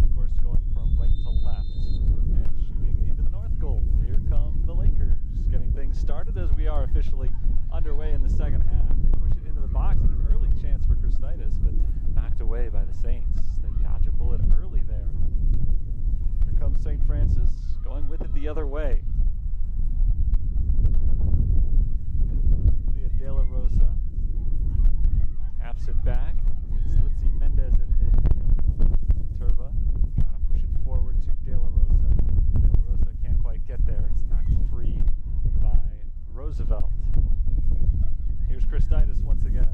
[SPEAKER 1] of course, going from right to left and shooting into the north goal. Here come the Lakers, getting things started as we are officially underway in the second half. They push it into the box, and an early chance for Christitis, but knocked away by the Saints. They dodge a bullet early there. Here comes St. Francis, going with it the other way. Lydia De La Rosa taps it back. It's Litzy Mendez in midfield. Turba trying to push it forward to De La Rosa. De La Rosa can't quite get there. It's knocked free by Roosevelt. Here's Christitis once again.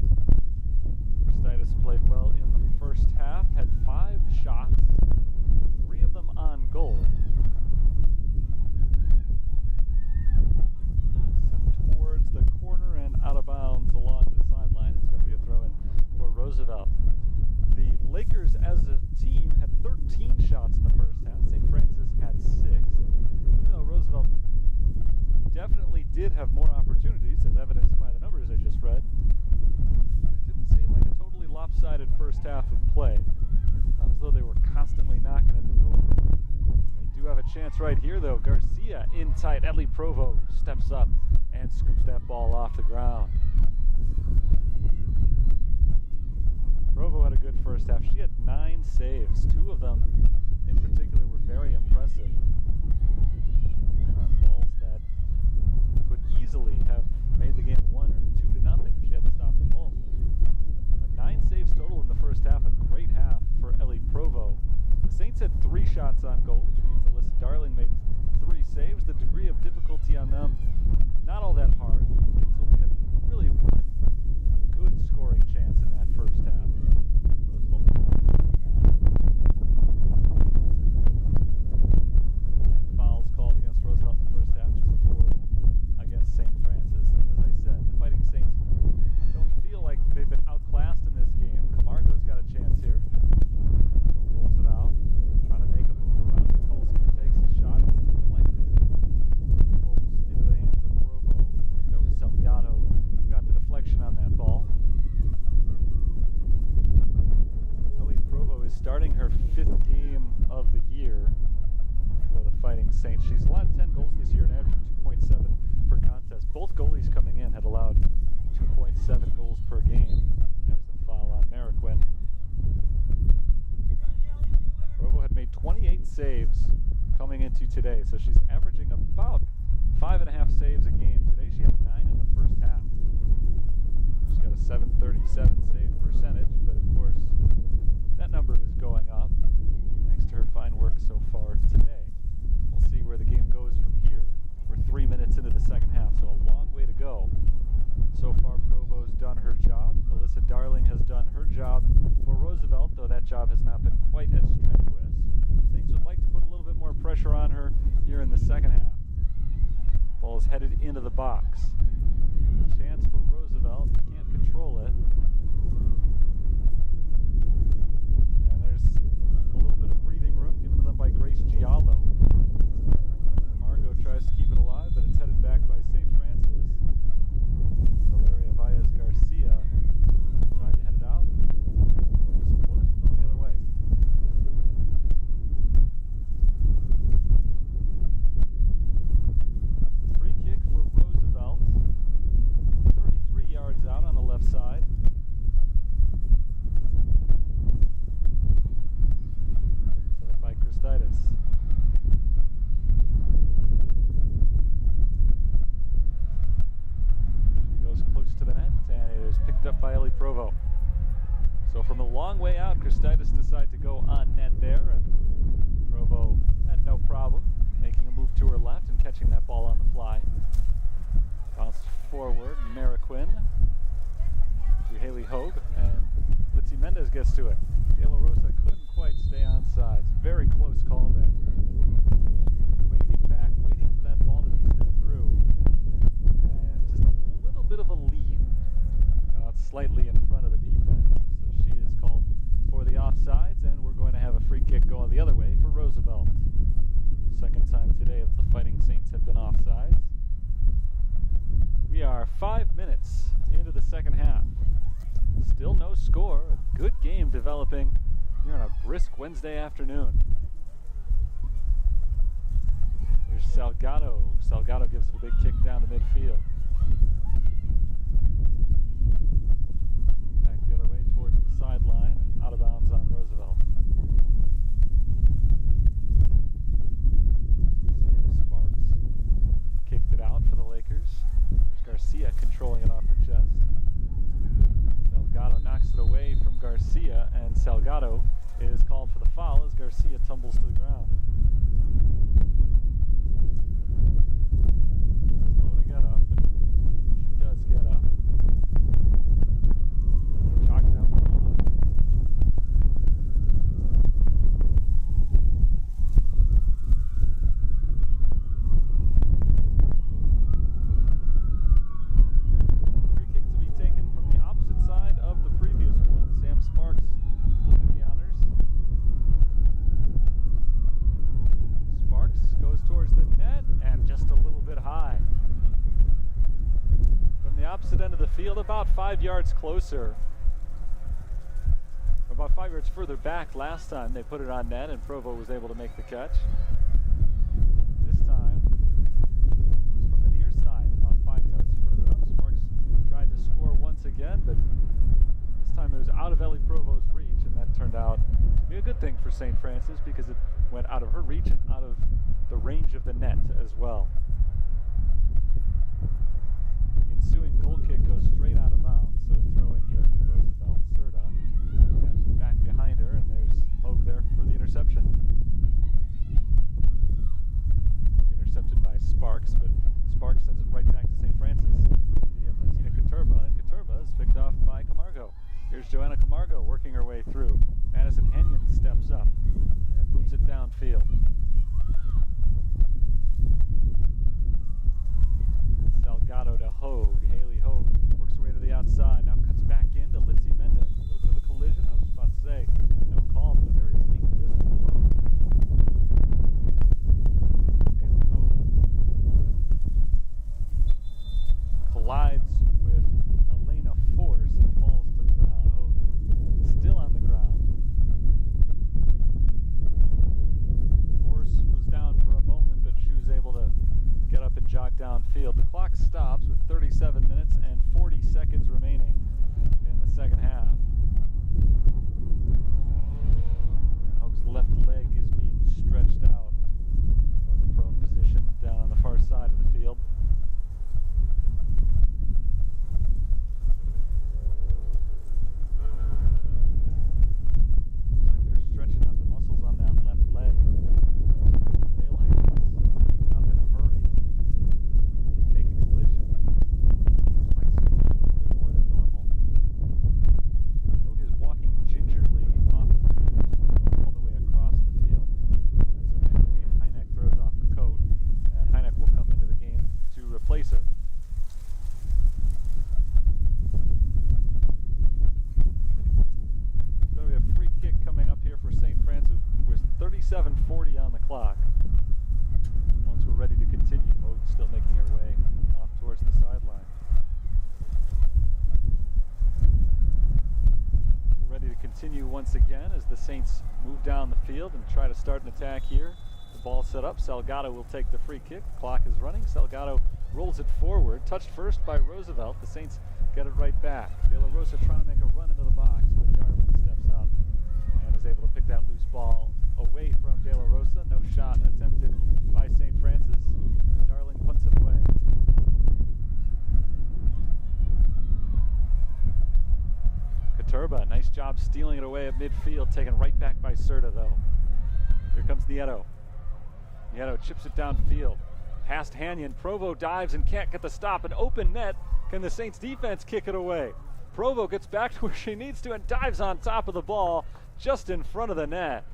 [SPEAKER 1] Christitis played well in the first half, had 5 shots, 3 of them on goal. Sent towards the corner and out of bounds along the sideline. It's going to be a throw-in for Roosevelt. The Lakers as a team had 13 shots in the first half. St. Francis had 6. And even though Roosevelt definitely did have more opportunities, as evidenced by the numbers I just read, it didn't seem like a totally lopsided first half of play. Not as though they were constantly knocking at the door. They do have a chance right here, though. Garcia in tight. Ellie Provo steps up and scoops that ball off the ground. Provo had a good first half. She had 9 saves. 2 of them in particular were very impressive. Balls that could easily have made the game 1 or 2-0 if she had to stop the ball. 9 saves total in the first half. A great half for Ellie Provo. The Saints had 3 shots on goal, which means Alyssa Darling made 3 saves. The degree of difficulty on them, not all that hard. The Saints only had really 1 good scoring chance in that first half. Roosevelt that. 9 fouls called against Roosevelt in the first half, just 4 against St. Francis. And as I said, the Fighting Saints don't feel like they've been outclassed in this game. Camargo's got a chance here. Rolls it out, trying to make a move around. Mikulski takes a shot. It's deflected. Rolls into the hands of Provo. I think that was Salgado who got the deflection on that ball. Ellie Provo is starting her 5th game of the year for the Fighting Saints. She's allowed 10 goals this year and averaging 2.7 per contest. Both goalies coming in had allowed 2.7 goals per game. There's the foul on Mariquin. Provo had made 28 saves coming into today, so she's averaging about 5.5 saves a game. Today she had 9 in the first half. She's got a .737 save percentage, but of course that number is going up thanks to her fine work so far today. We'll see where the game goes from here. We're 3 minutes into the second half, so a long way to go. So far, Provo's done her job. Alyssa Darling has done her job for Roosevelt, though that job has not been quite as strenuous. Saints would like to put a little bit more pressure on her here in the second half. Ball is headed into the box. Chance for Roosevelt. Can't control it. And there's a little bit of breathing room given to them by Grace Giallo. Margot tries to keep it alive, but it's headed back by St. Francis. Valeria Valles Garcia trying to head it out. Whistle blows, we're going the other way. Free kick for Roosevelt. 33 yards out on the left side. Set up by Christitis. Close to the net, and it is picked up by Ellie Provo. So from a long way out, Christitis decided to go on net there, and Provo had no problem making a move to her left and catching that ball on the fly. Bounced forward, Mariquin to Haley Hogue, and Litzy Mendez gets to it. De La Rosa couldn't quite stay on sides. Very close call there. Waiting back, waiting for that ball to be sent through. And just a little bit slightly in front of the defense. So she is called for the offsides, and we're going to have a free kick going the other way for Roosevelt. Second time today that the Fighting Saints have been offsides. We are 5 minutes into the second half. Still no score. A good game developing here on a brisk Wednesday afternoon. Here's Salgado. Salgado gives it a big kick down to midfield. Back the other way towards the sideline and out of bounds on Roosevelt. Sam Sparks kicked it out for the Lakers. There's Garcia controlling it off her chest. Salgado knocks it away from Garcia, and Salgado is called for the foul as Garcia tumbles to the ground. Slow to get up, but she does get up. Jogs that one off. Free kick to be taken from the opposite side of the previous one. Sam Sparks will do the honors. Sparks goes towards the net and just a little bit high. From the opposite end of the field, about 5 yards closer. About 5 yards further back last time they put it on net and Provo was able to make the catch. This time it was from the near side, about 5 yards further up. Sparks tried to score once again, but this time it was out of Ellie Provo's reach, and that turned out to be a good thing for St. Francis because it went out of her reach and out of the range of the net as well. The ensuing goal kick goes straight out of bounds, so a throw in here from Roosevelt. Serta taps it back behind her, and there's Hogue there for the interception. Hogue intercepted by Sparks, but Sparks sends it right back to St. Francis via Martina Caturba, and Caturba is picked off by Camargo. Here's Joanna Camargo working her way through. Madison Henyon steps up and boots it downfield. Salgado to Hogue. Haley Hogue works her way to the outside. Now cuts back in to Litzy Mendez. A little bit of a collision. I was about to say no call, but a very late whistle for Hogue. Haley Hogue collides with Elena Force and falls to the ground. Hogue still on the ground. Force was down for a moment, but she was able to get up and jog downfield. The clock stops with 37 minutes and 40 seconds remaining in the second half. And Hogue's left leg is being stretched out from the prone position down on the far side of the field. Looks like they're stretching out the muscles on that left leg. Daylight is tightened up in a hurry. You take a collision, this might stick a little bit more than normal. Hogue is walking gingerly off the field, all the way across the field. And so Kate Hynek throws off her coat, and Hynek will come into the game to replace her. There's going to be a free kick coming up here for St. Francis with 37:40 on the clock. Once we're ready to continue, Hogue still making her way off towards the sideline. We're ready to continue once again as the Saints move down the field and try to start an attack here. The ball set up. Salgado will take the free kick. Clock is running. Salgado rolls it forward. Touched first by Roosevelt. The Saints get it right back. De La Rosa trying to make a run into the box, but Darling steps up and is able to pick that loose ball away from De La Rosa. No shot attempted by St. Francis. Darling punts it away. Caturba, nice job stealing it away at midfield, taken right back by Serta though. Here comes Nieto. Nieto chips it downfield. Past Hanyon. Provo dives and can't get the stop. An open net. Can the Saints defense kick it away? Provo gets back to where she needs to and dives on top of the ball just in front of the net.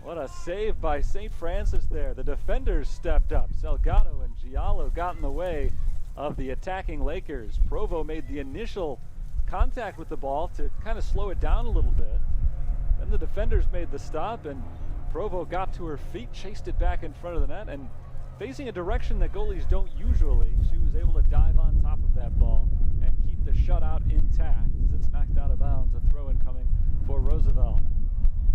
[SPEAKER 1] What a save by St. Francis there. The defenders stepped up. Salgado and Giallo got in the way of the attacking Lakers. Provo made the initial contact with the ball to kind of slow it down a little bit. Then the defenders made the stop, and Provo got to her feet, chased it back in front of the net, and facing a direction that goalies don't usually, she was able to dive on top of that ball and keep the shutout intact as it's knocked out of bounds. A throw-in coming for Roosevelt.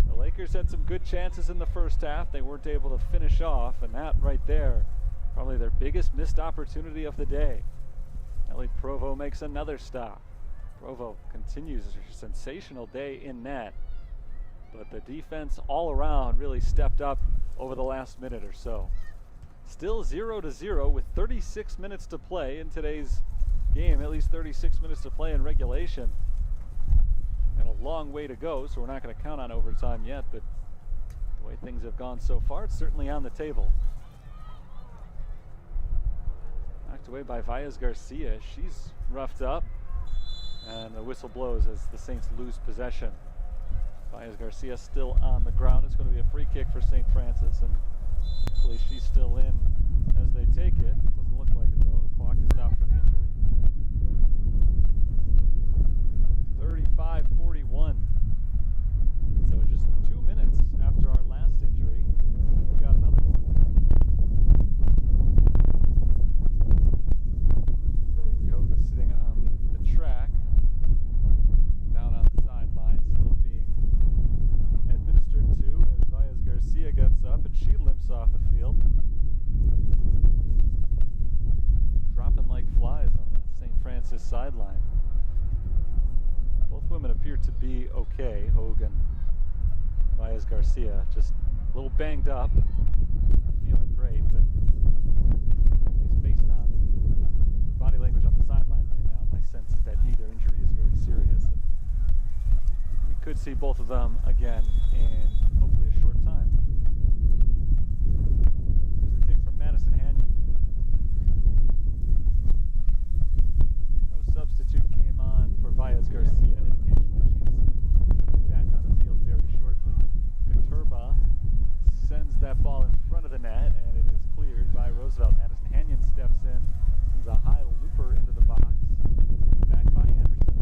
[SPEAKER 1] The Lakers had some good chances in the first half. They weren't able to finish off, and that right there, probably their biggest missed opportunity of the day. Ellie Provo makes another stop. Provo continues her sensational day in net, but the defense all around really stepped up over the last minute or so. Still 0-0 with 36 minutes to play in today's game, at least 36 minutes to play in regulation. And a long way to go, so we're not going to count on overtime yet, but the way things have gone so far, it's certainly on the table. Knocked away by Valles Garcia. She's roughed up, and the whistle blows as the Saints lose possession. Valles Garcia still on the ground. It's going to be a free kick for St. Francis, and hopefully she's still in as they take it. Doesn't look like it though. The clock is stopped for the injury. 35-41. So just 2 minutes after our last injury, we've got another one. Yoga sitting on the track, down on the sideline, still being administered to as Valles Garcia gets up and she limps off the field. Dropping like flies on the St. Francis sideline. Both women appear to be okay. Hogue and Valles Garcia just a little banged up. Not feeling great, but at least based on body language on the sideline right now, my sense is that neither injury is very serious. And we could see both of them again in hopefully a short time. Here's the kick from Madison Hanyon. No substitute came on for Valles Garcia. Sends that ball in front of the net, and it is cleared by Roosevelt. Madison Hanyon steps in, sends a high looper into the box. Back by Anderson.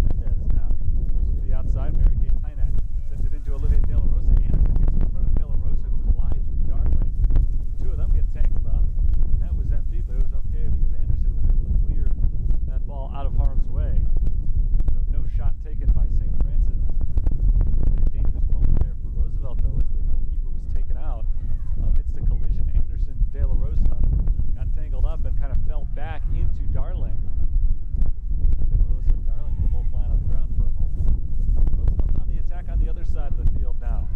[SPEAKER 1] Mendez now pulls it to the outside. Mary Kay Hynek sends it into Olivia De La Rosa. Anderson gets in front of De La Rosa, who collides with Darling. The two of them get tangled up. The net was empty, but it was okay because Anderson was able to clear that ball out of harm's way. So no shot taken by St. Francis. Roosevelt, though, as their goalkeeper was taken out amidst a collision. Anderson, De La Rosa got tangled up and kind of fell back into Darling. De La Rosa and Darling were both lying on the ground for a moment. Roosevelt's on the attack on the other side of the field now.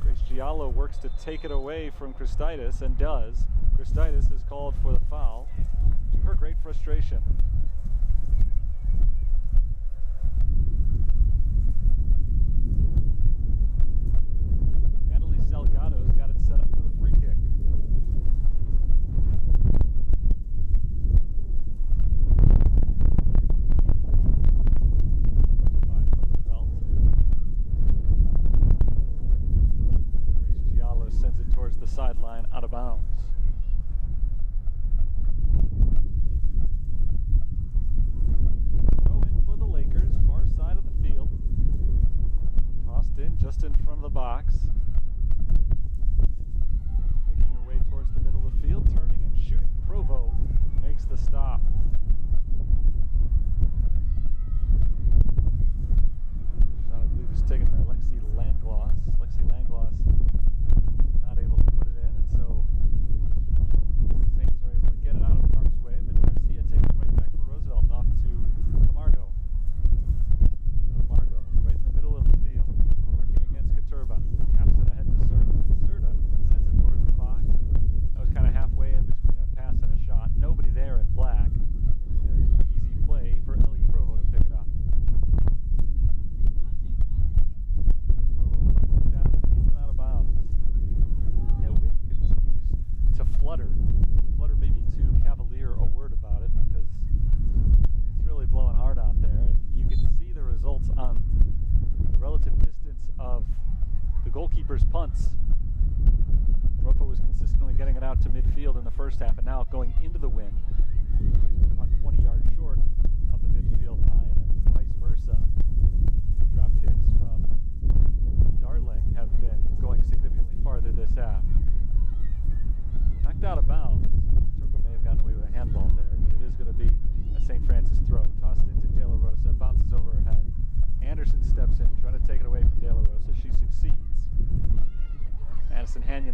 [SPEAKER 1] Grace Giallo works to take it away from Christitis and does. Christitis is called for the foul, to her great frustration. Delgado's got it set up for the free kick. By Roosevelt. Grace Giallo sends it towards the sideline, out of bounds. Throw in for the Lakers, far side of the field. Tossed in just in front of the box. Towards the middle of the field, turning and shooting. Provo makes the stop. Shot, I believe, was taken by Lexi Langloss. Lexi Langloss not able to put it in, and so the Saints are able to get it out of harm's way, but Garcia takes it right back for Roosevelt, off to Camargo. Camargo, right in the middle of the field, working against Caturba. Taps it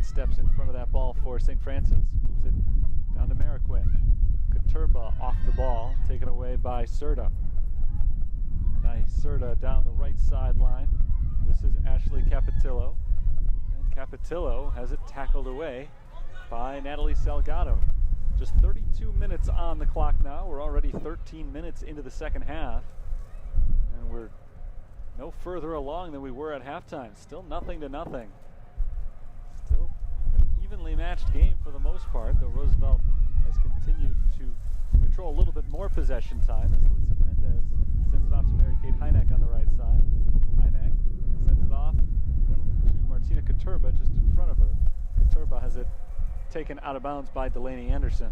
[SPEAKER 1] steps in front of that ball for St. Francis. Moves it down to Mariquit. Katurba off the ball, taken away by Serta. Nice Serta down the right sideline. This is Ashley Capitillo. And Capitillo has it tackled away by Natalie Salgado. Just 32 minutes on the clock now. We're already 13 minutes into the second half. And we're no further along than we were at halftime. Still nothing to nothing. Still an evenly matched game for the most part, though Roosevelt has continued to control a little bit more possession time as Litzy Mendez sends it off to Mary-Kate Hynek on the right side. Hynek sends it off to Martina Katurba just in front of her. Katurba has it taken out of bounds by Delaney Anderson.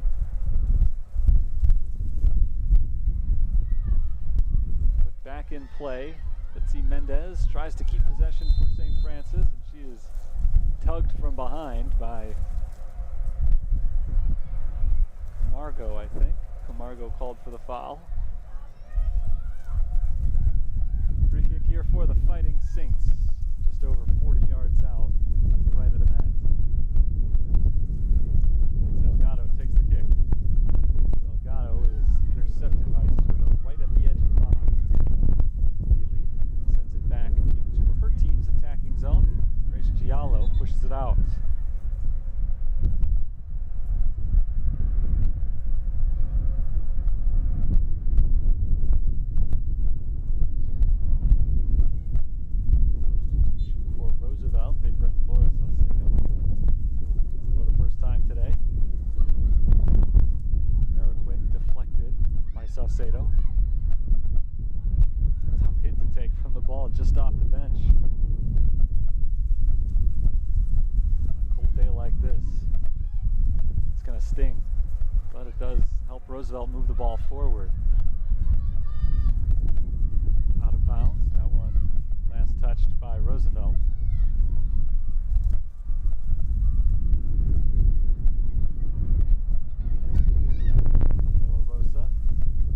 [SPEAKER 1] Put back in play. Litzy Mendez tries to keep possession for St. Francis, and she is tugged from behind by Camargo, I think. Camargo called for the foul. Free kick here for the Fighting Saints, just over 40 yards out to the right of the net. Salgado takes the kick. Salgado is intercepted by Serta right at the edge of the box. Immediately sends it back into her team's attacking zone. Grace Giallo pushes it out. Substitution for Roosevelt. They bring Laura Saucedo for the first time today. Mariquit deflected by Saucedo. Tough hit to take from the ball just off the bench. On a cold day like this, it's going to sting, but it does help Roosevelt move the ball forward. Out of bounds, that one last touched by Roosevelt. De La Rosa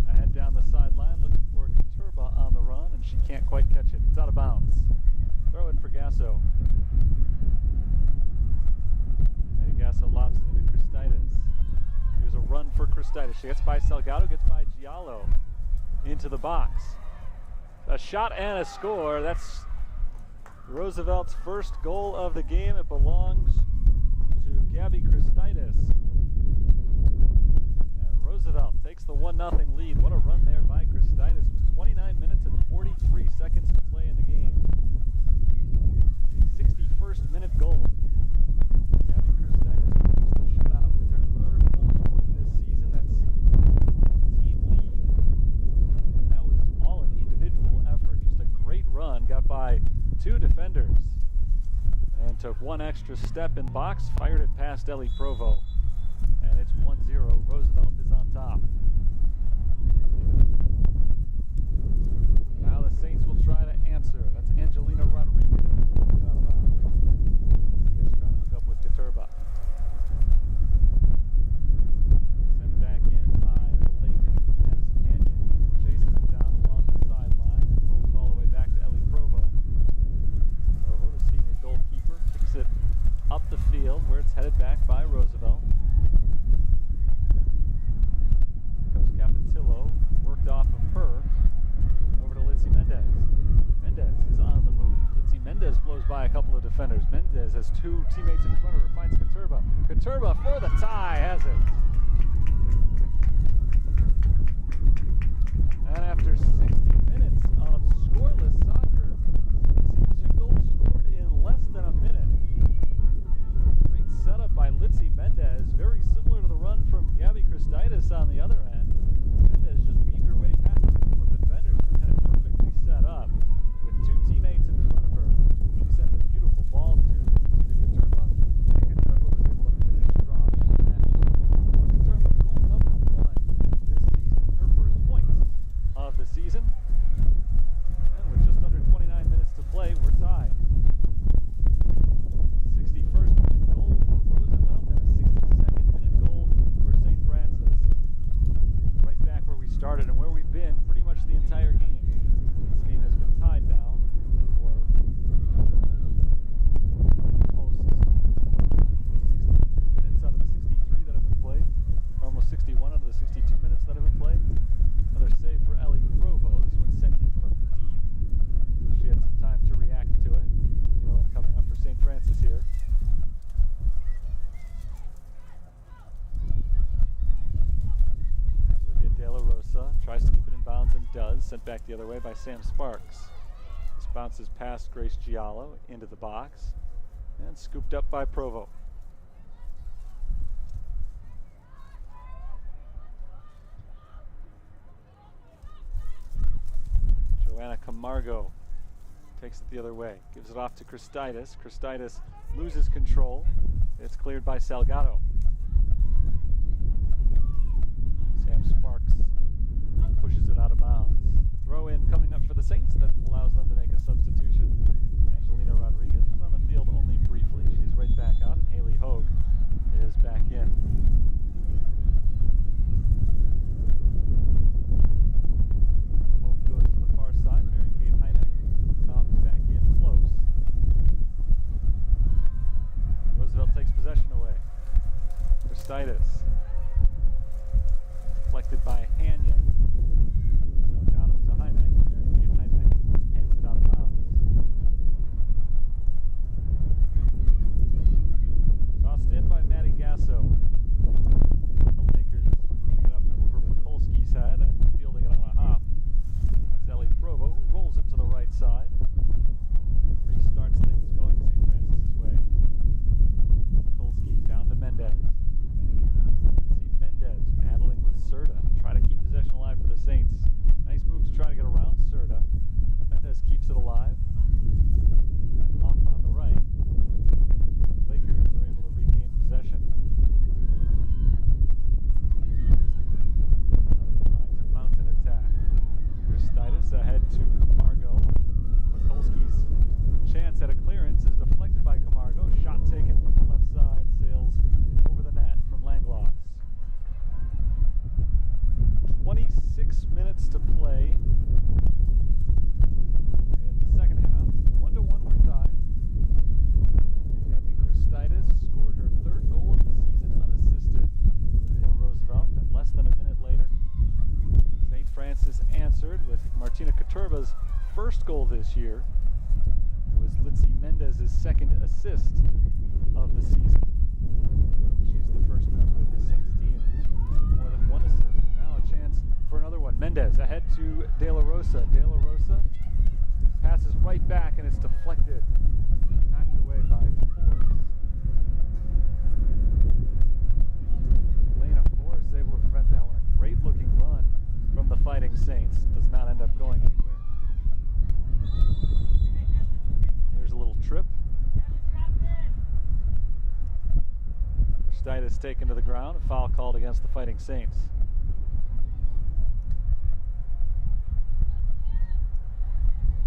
[SPEAKER 1] ahead down the sideline looking for Katurba on the run, and she can't quite catch it. It's out of bounds. Throw it for Gasso. Eddie Gasso lobs it into Christitis. Here's a run for Christitis. She gets by Salgado, gets by Giallo into the box. A shot and a score. That's Roosevelt's first goal of the game. It belongs to Gabby Christitis. And Roosevelt takes the 1-0 lead. What a run there by Christitis with 29 minutes and 43 seconds to play in the game. A 61st minute goal. Gabby Christitis makes the shutout with her third goal scored this season. That's team lead. And that was all an individual effort. Just a great run. Got by two defenders and took one extra step in box. Fired it past Ellie Provo. And it's 1-0. Roosevelt is on top. Now the Saints will try to answer. That's Angelina Rodriguez. Rodriguez trying to hook up with Katurba. Sent back in by the Lakers. Madison Canyon chases it down along the sideline and rolls it all the way back to Ellie Provo. Provo, the senior goalkeeper, kicks it up the field where it's headed back by Roosevelt. Comes Capitillo, worked off of her. Over to Litzy Mendez. Mendez is on the move. Litzy Mendez blows by a couple of defenders. Mendez has two teammates in front of her, finds Katurba. Katurba for the tie, has it. And after 60 minutes of scoreless soccer, we see two goals scored in less than a minute. Great setup by Litzy Mendez, very similar to the run from Gabby Christitis on the other end. Mendez just weaved her way past a couple of defenders and had it perfectly set up. With two teammates in front of her, she sent a beautiful ball to Martina Katurba, and Katurba was able to finish strong at the net. Katurba, goal number 1 this season, her first point of the season. And with just under 29 minutes to play, we're tied. 61st minute goal for Roosevelt and a 62nd minute goal for St. Francis. Right back where we started and where we've been pretty much the entire game. This game has been tied now for almost sent back the other way by Sam Sparks. This bounces past Grace Giallo into the box and scooped up by Provo. Joanna Camargo takes it the other way, gives it off to Christitis. Christitis loses control. It's cleared by Salgado. Sam Sparks pushes it out of bounds. Throw in coming up for the Saints that allows them to make a substitution. Angelina Rodriguez was on the field only briefly. She's right back out, and Haley Hogue is back in. Hogue goes to the far side. Mary Kate Heineck comes back in close. Roosevelt takes possession away. Christitis. Deflected by Hanyon. Salgado to Heineck, and Mary Kate Heineck heads it out of bounds. Tossed in by Maddie Gasso. The Lakers pushing it up over Pekulski's head and fielding it on a hop. It's Ellie Provo who rolls it to the right side. Restarts things going St. Francis's way. Pekulski down to Mendez. Mendez battling with Serta, try to keep possession alive for the Saints. Nice move to try to get around Serta. Mendez keeps it alive. And off on the right. The Lakers are able to regain possession. Now they're trying to mount an attack. Christitis ahead to Camargo. Mikulski's chance at a clearance is deflected by Camargo. Shot taken from the left side, sails over the net from Langlois. 26 minutes to play in the second half. 1-1 we're tied. Abby Christitis scored her third goal of the season unassisted for Roosevelt, and less than a minute later, St. Francis answered with Martina Katurba's first goal this year. It was Litzy Mendez's second assist of the season. She's the first member of the Saints team with more than one assist. Now a chance for another one. Mendez ahead to De La Rosa. De La Rosa passes right back and it's deflected. Knocked away by Forrest. Elena Forrest able to prevent that one. A great looking run from the Fighting Saints. Does not end up going anywhere. Here's a little trip. Christitis taken to the ground. A foul called against the Fighting Saints.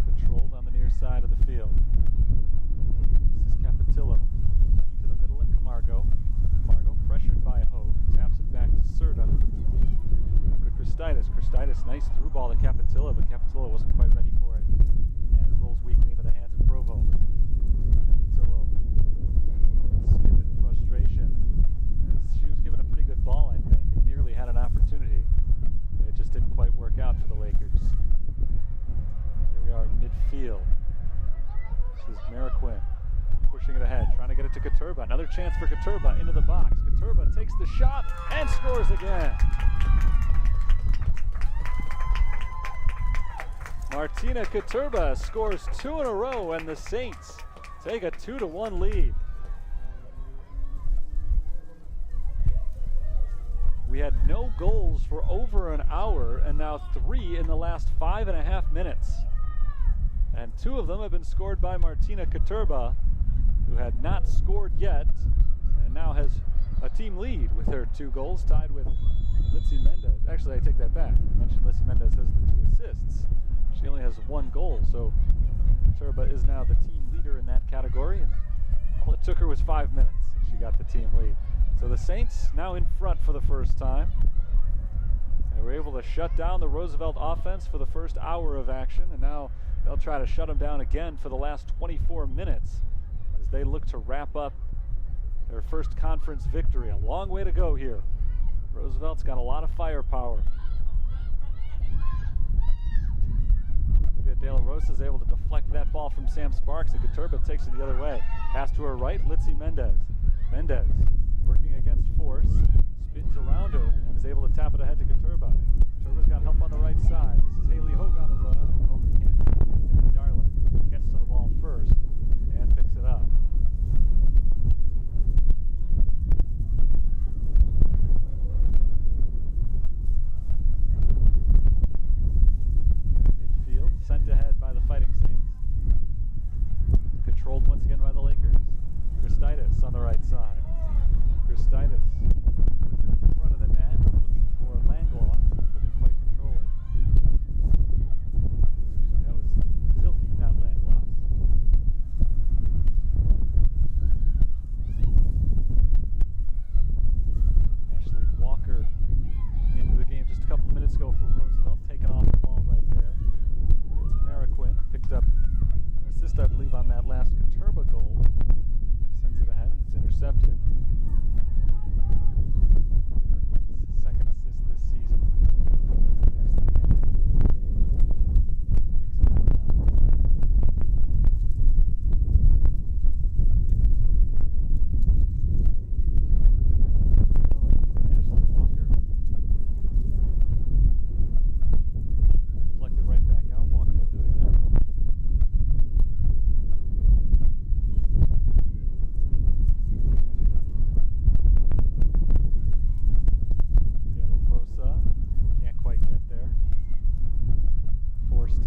[SPEAKER 1] Controlled on the near side of the field. This is Capitillo. Looking to the middle and Camargo. Camargo pressured by Hogue. Taps it back to Serta. Over to Christitis. Christitis, nice through ball to Capitillo, but Capitillo wasn't quite ready for it. And it rolls weakly into the hands of Provo. Capitillo skip in frustration. She was given a pretty good ball, I think, and nearly had an opportunity. It just didn't quite work out for the Lakers. Here we are midfield. This is Mariquin pushing it ahead, trying to get it to Katurba. Another chance for Katurba into the box. Katurba takes the shot and scores again. Martina Katurba scores 2 in a row, and the Saints take a 2-1 lead. We had no goals for over an hour, and now 3 in the last 5.5 minutes. And 2 of them have been scored by Martina Katurba, who had not scored yet, and now has a team lead with her 2 goals, tied with Litzy Mendez. Actually, I take that back. I mentioned Litzy Mendez has the 2 assists. She only has 1 goal, so Katurba is now the team leader in that category, and all it took her was 5 minutes, and she got the team lead. So the Saints now in front for the first time. They were able to shut down the Roosevelt offense for the first hour of action, and now they'll try to shut them down again for the last 24 minutes as they look to wrap up their first conference victory. A long way to go here. Roosevelt's got a lot of firepower. Olivia De La Rosa is able to deflect that ball from Sam Sparks, and Katurba takes it the other way. Pass to her right, Litzy Mendez. Mendez working against force, spins around her, and is able to tap it ahead to Katurba. Katurba's got help on the right side. This is Haley Hogue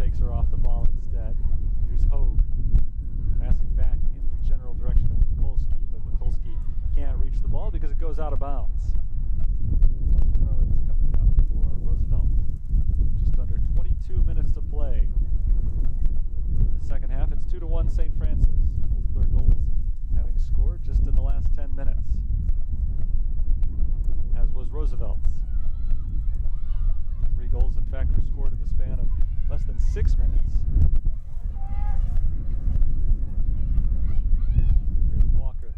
[SPEAKER 1] takes her off the ball instead. Here's Hogue passing back in the general direction of Mikulski, but Mikulski can't reach the ball because it goes out of bounds. Throw is coming up for Roosevelt. Just under 22 minutes to play. In the second half, it's 2-1 St. Francis. Both their goals having scored just in the last 10 minutes, as was Roosevelt's. 3 goals, in fact, were scored in the span of less than 6 minutes. Here's Walker.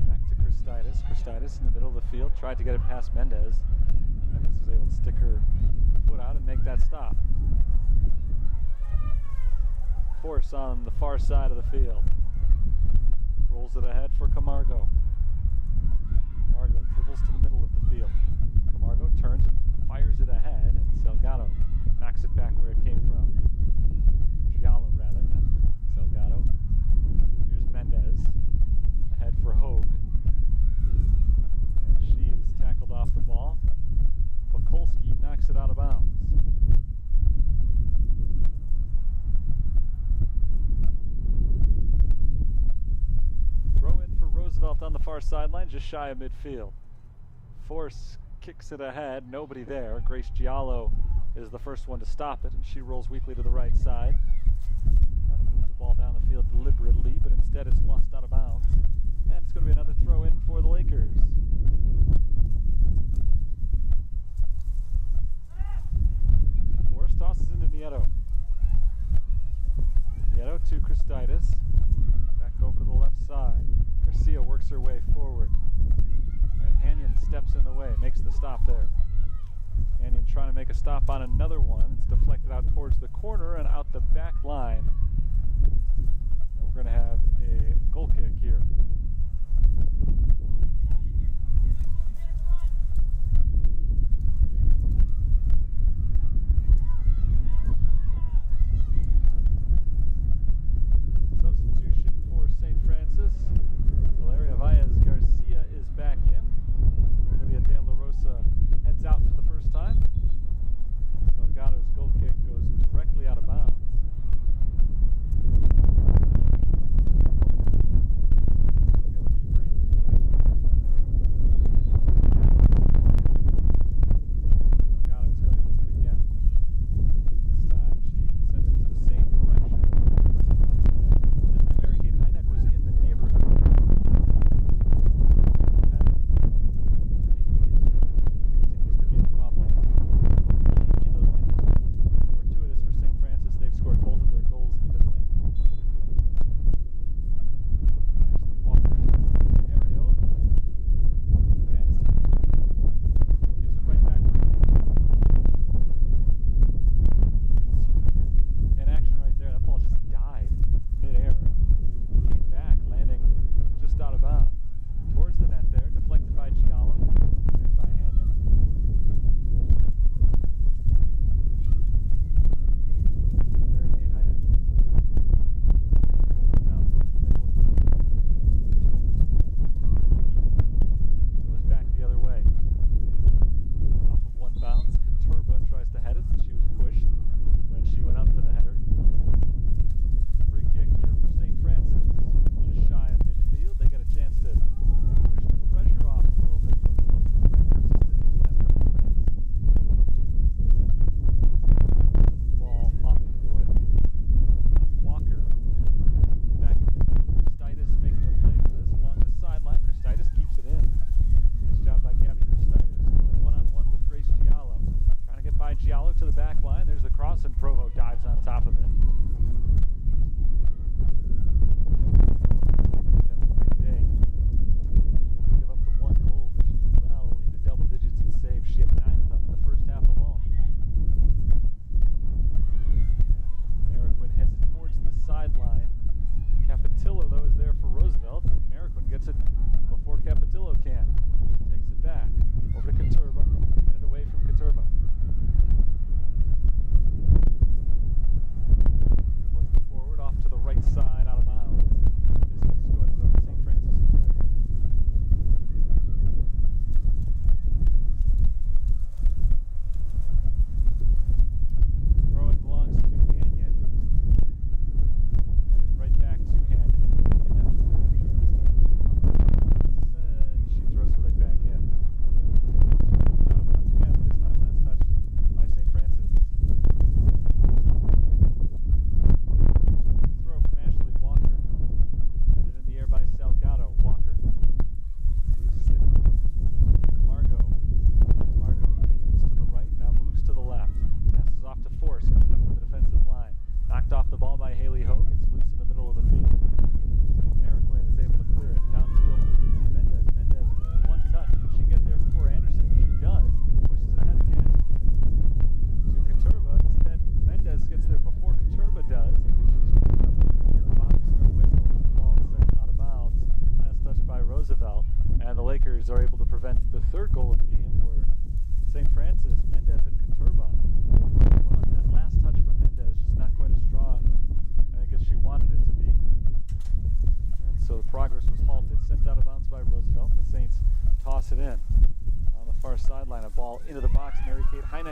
[SPEAKER 1] Back to Christitis. Christitis in the middle of the field. Tried to get it past Mendez. Mendez was able to stick her foot out and make that stop. Force on the far side of the field. Rolls it ahead for Camargo. Camargo dribbles to the middle of the field. Camargo turns and fires it ahead, and Salgado knocks it back where it came from. Giallo, rather, not Salgado. Here's Mendez. Ahead for Hogue. And she is tackled off the ball. Mikulski knocks it out of bounds. Throw in for Roosevelt on the far sideline, just shy of midfield. Force kicks it ahead, nobody there. Grace Giallo is the first one to stop it, and she rolls weakly to the right side. Trying to move the ball down the field deliberately, but instead it's lost out of bounds. And it's going to be another throw in for the Lakers. Force tosses into Nieto. Nieto to Christitis. Back over to the left side. Garcia works her way forward. And Hanyon steps in the way, makes the stop there. Hanyon trying to make a stop on another one. It's deflected out towards the corner and out the back line. And we're going to have a goal kick here. Substitution for St. Francis. Valeria Valles-Garcia is back in. Olivia De La Rosa heads out for the first time. Salgado's goal kick goes directly out of bounds. We'll get a reprieve. Salgado's going to kick it again. This time she sends it to the same direction. This time Mary-Kate Hynek was in the neighborhood. Continues to be a problem. Into the wind is fortuitous for St. Francis. They've scored both of their goals into the wind. Ashley Walker to Areola. Madison gives it right back where it came from. You can see the wind in action right there. That ball just died mid-air. Came back, landing just out of bounds. Towards the net there, deflected by Giallo, cleared by Hanyon. Mary-Kate Hynek. Down towards the middle of the field. Goes back the other way. Off of one bounce, Turba tries to head it, and she was pushed when she went up for the header. Free kick here for St. Francis. Just shy of midfield. They get a chance to push the pressure off a little bit. Roosevelt's been very persistent these last couple of minutes. Ball off the foot of Walker. Back in midfield. Christitis making a play for this along the sideline. Christitis keeps it in. Nice job by Gabby Christitis. Going one-on-one with Grace Giallo. Trying to get by Giallo to the back line. There's the cross, and Provo dives on top of it. Day. She give up the one goal, but she's well into double digits in saves. She had 9 of them in the first half alone. Mariquin heads it towards the sideline. Capetillo, though, is there for Roosevelt, and Mariquin gets it before Capetillo can. She takes it back over to Caturba, headed away from Caturba. Dribbling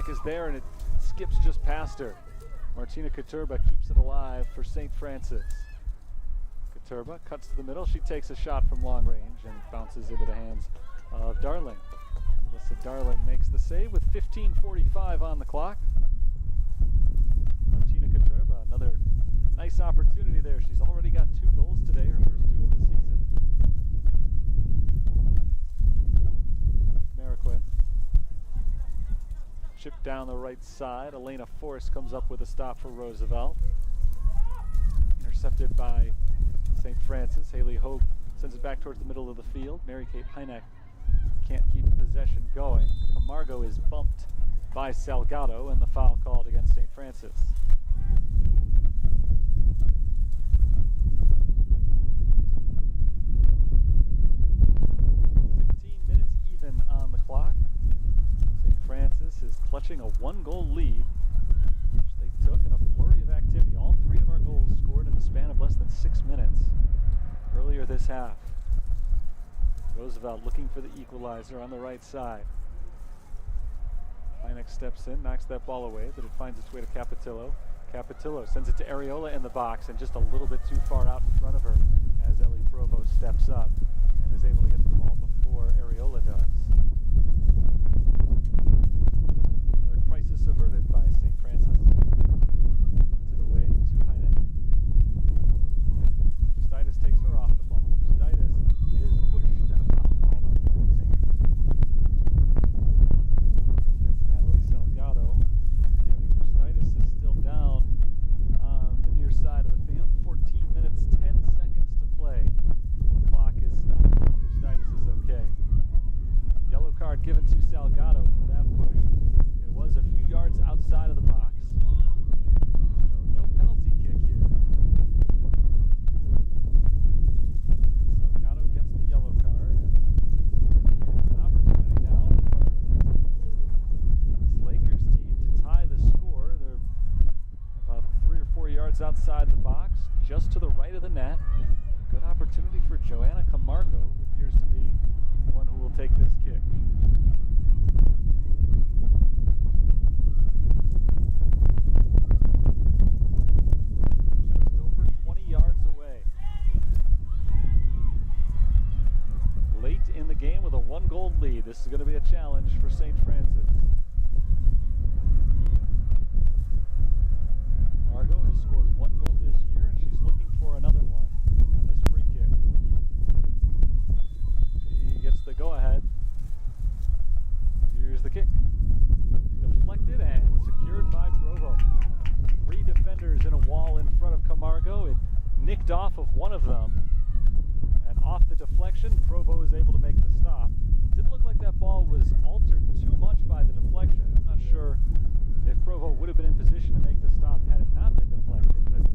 [SPEAKER 1] is there, and it skips just past her. Martina Katurba keeps it alive for St. Francis. Katurba cuts to the middle. She takes a shot from long range and bounces into the hands of Darling. Alyssa Darling makes the save with 15:45 on the clock. Martina Katurba, another nice opportunity there. She's already got 2 goals today, her first 2 of the season. Mariquin. Chip down the right side. Elena Forrest comes up with a stop for Roosevelt. Intercepted by St. Francis. Haley Hogue sends it back towards the middle of the field. Mary-Kate Hynek can't keep possession going. Camargo is bumped by Salgado, and the foul called against St. Francis. On the clock. St. Francis is clutching a 1-goal lead, which they took in a flurry of activity. All 3 of our goals scored in the span of less than 6 minutes earlier this half. Roosevelt looking for the equalizer on the right side. Hynek steps in, knocks that ball away, but it finds its way to Capitillo. Capitillo sends it to Areola in the box, and just a little bit too far out in front of her as Ellie Provo steps up and is able to get the ball before Areola does. Another crisis averted by St. Francis. To the way to Hynek. Christides takes her off the ball. Christides is pushed and a foul called on by the Saints. Against Natalie Salgado. Christides is still down on the near side of the field. 14 minutes, 10 seconds to play. The clock is stopped. Christides is okay. Yellow card given to Salgado for that push. It was a few yards outside of the box. So no penalty kick here. And Salgado gets the yellow card. It's going to be an opportunity now for this Lakers team to tie the score. They're about 3 or 4 yards outside the box, just to the right of the net. Good opportunity for Joanna Camargo, who appears to be the one who will take this kick. Just over 20 yards away. Late in the game with a 1-goal lead. This is going to be a challenge for St. Francis. Camargo has scored 1 goal this year, and she's looking for another one on this free kick. She gets the go-ahead. Here's the kick. Deflected and secured by Provo. 3 defenders in a wall in front of Camargo. It nicked off of one of them. And off the deflection, Provo is able to make the stop. Didn't look like that ball was altered too much by the deflection. I'm not sure if Provo would have been in position to make the stop had it not been deflected, but it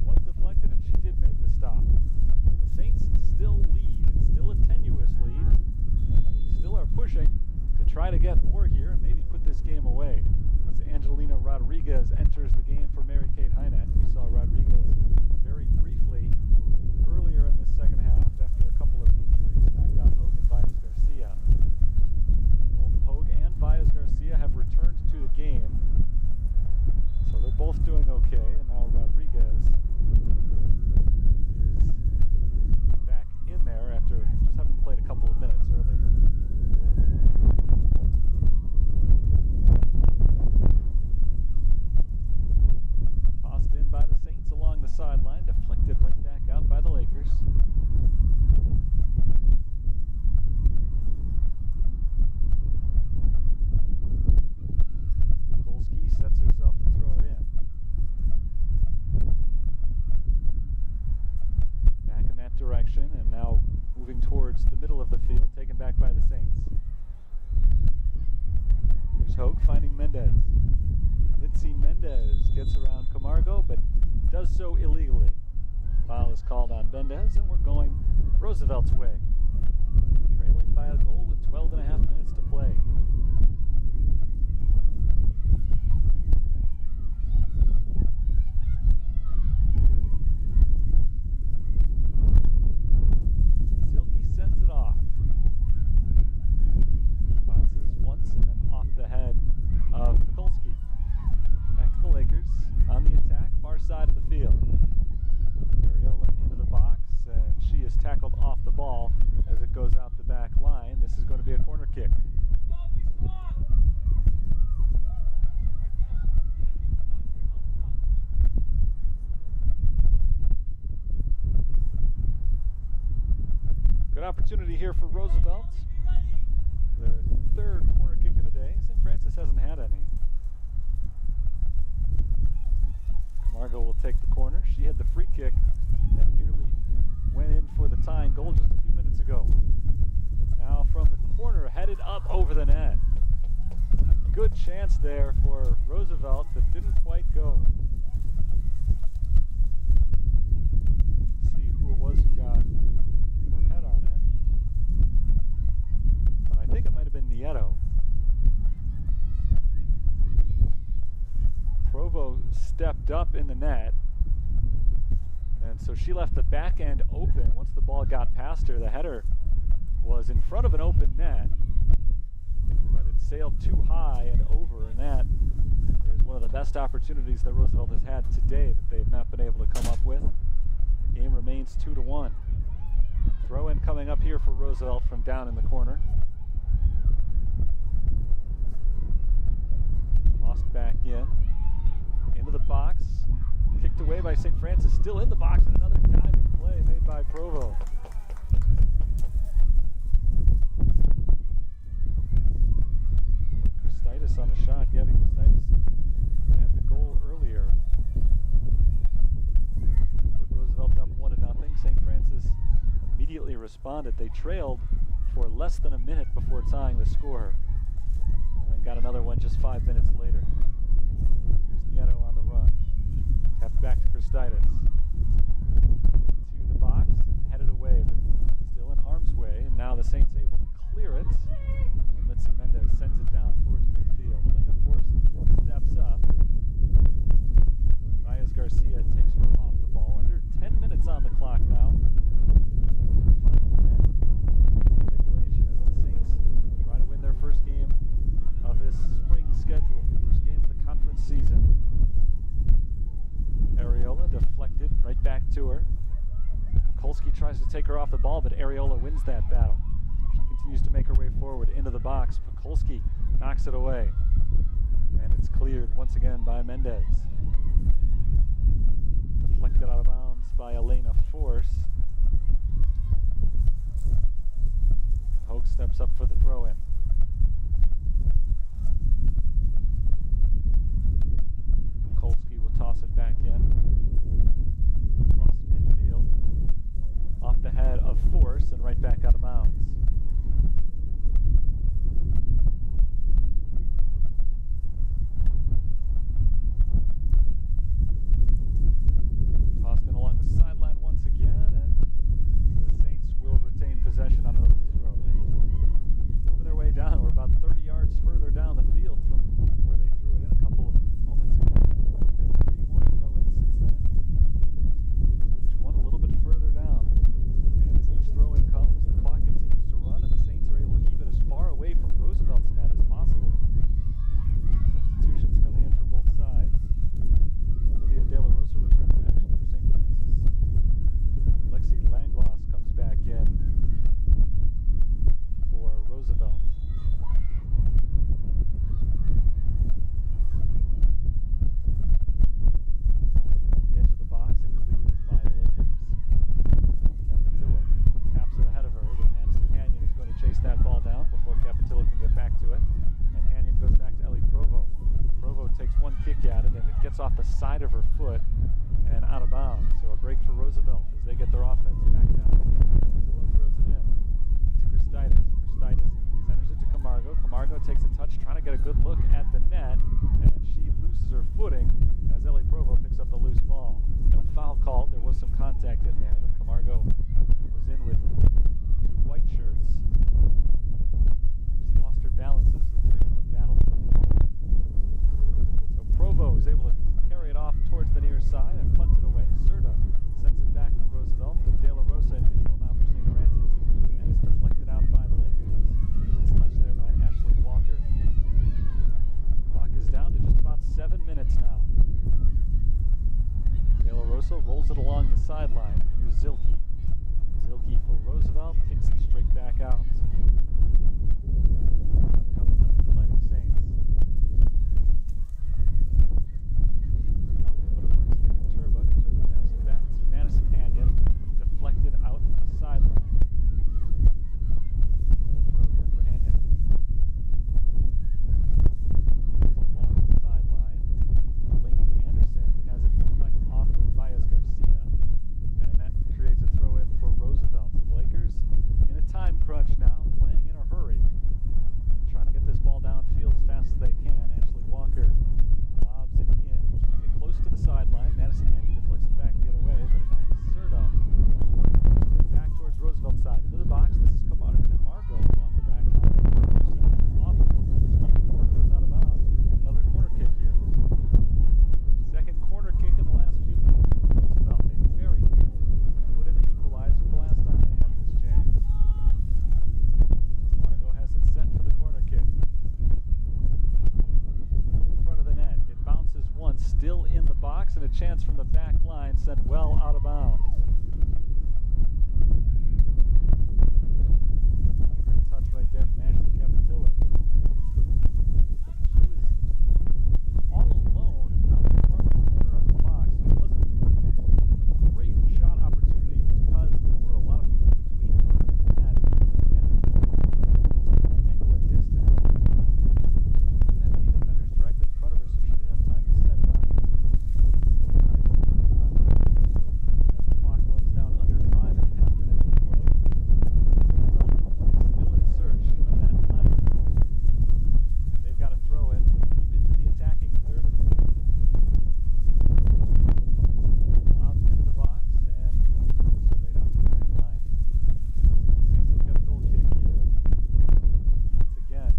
[SPEAKER 1] was deflected and she did make the stop. So the Saints still lead. It's still a tenuous lead, and they still are pushing to try to get more here and maybe put this game away. As Angelina Rodriguez enters the game for Mary-Kate Hynek. We saw Rodriguez very briefly earlier in this second half after a couple of injuries, knocked out Hogue and Vias Garcia. Both Hogue and Vias Garcia have returned to the game, so they're both doing okay, and now Rodriguez is back in there after just having played a couple of minutes earlier. Tossed in by the Saints along the sideline, deflected right back out by the Lakers. Kolsky sets herself to throw it in. Back in that direction, and now moving towards the middle of the field, taken back by the Saints. Here's Hogue finding Mendez. Litzy Mendez gets around Camargo, but does so illegally. Foul is called on Mendez, and we're going Roosevelt's way. Trailing by a goal with 12 and a half minutes to play. Silky sends it off. Bounces once and then off the head opportunity here for Roosevelt. Their third corner kick of the day. St. Francis hasn't had any. Camargo will take the corner. She had the free kick that nearly went in for the tying goal just a few minutes ago. Now from the corner, headed up over the net. A good chance there for Roosevelt that didn't quite go. Let's see who it was who got her head on it. I think it might have been Nieto. Provo stepped up in the net, and so she left the back end open. Once the ball got past her, the header was in front of an open net, but it sailed too high and over, and that is one of the best opportunities that Roosevelt has had today that they've not been able to come up with. The game remains 2-1. Throw in coming up here for Roosevelt from down in the corner. Tossed back in. Into the box, kicked away by St. Francis, still in the box, and another diving play made by Provo. Christitis on the shot. Gabby Christitis had the goal earlier. Put Roosevelt up 1-0. St. Francis immediately responded. They trailed for less than a minute before tying the score, and then got another one just 5 minutes later. Nieto on the run. Kept back to Christitis. To the box and headed away, but still in harm's way. And now the Saints able to clear it. And Litzy Mendez sends it down towards midfield. Elena Force steps up. Baez Garcia takes her off the ball. Under 10 minutes on the clock now. Final 10. Regulation as the Saints try to win their first game of this spring schedule. First game of the conference season. Areola deflected right back to her. Kukulski tries to take her off the ball, but Areola wins that battle. She continues to make her way forward into the box. Kukulski knocks it away. And it's cleared once again by Mendez. Deflected out of bounds by Elena Force. Hogue steps up for the throw-in. Kukulski will toss it back in. Across midfield. Off the head of Force and right back out of bounds. Tossed in along the sideline once again, and the Saints will retain possession on another throw. They keep moving their way down. We're about 30 yards further down the field from where they threw it in a couple of moments ago. Three more throw-ins since then. Each one a little bit further down. And as each throw-in comes, the clock continues to run, and the Saints are able to keep it as far away from Roosevelt's net as possible. Substitutions coming in for both sides. Olivia De La Rosa returns to action for St. Francis. Lexi Langloss comes back in for Roosevelt. At the edge of the box and cleared by the Lakers. Capatillo taps it ahead of her, but Madison Hanyon is going to chase that ball down before Capatillo can get back to it. And Hanyon goes back to Ellie Provo. Provo takes one kick at it, and it gets off the side of her foot and out of bounds. So a break for Roosevelt as they get their offense back down. Capatillo throws it in to Christitis. Christitis centers it to Camargo. Camargo takes a touch, trying to get a good look at the net, and she loses her footing as Ellie Provo picks up the loose ball. No foul called. There was some contact in there, but Camargo was in with two white shirts. Just lost her balance as the three of them battled for the ball. So Provo is able to carry it off towards the near side and punt it away. Serta sends it back for Roosevelt, but De La Rosa in control now for St. Francis, and it's deflected out by the Lakers. It's touched there by Ashley Walker. Clock is down to just about 7 minutes now. De La Rosa rolls it along the sideline. Here's Zilke. Zilke for Roosevelt, kicks it straight back out. Coming up for the Fighting Saints. Off the foot of Martina Katurba. Katurba taps it back to Madison Hanyon. Deflected out the sideline. still in the box, and a chance from the back line sent well out of bounds. Not a great touch right there from Ashley Capatillo. She was all alone out in the far left corner of the box, so it wasn't a great shot opportunity because there were a lot of people between her and the net. She couldn't get an angle and distance. Didn't have any defenders directly in front of her, so she didn't have time to set it up. So as the clock runs down under 5.5 minutes to play, still in search of that tying goal. And they've got to throw it deep into the attacking third of the field. Out into the box and straight out to the back line. Saints will get a goal kick here. Once again,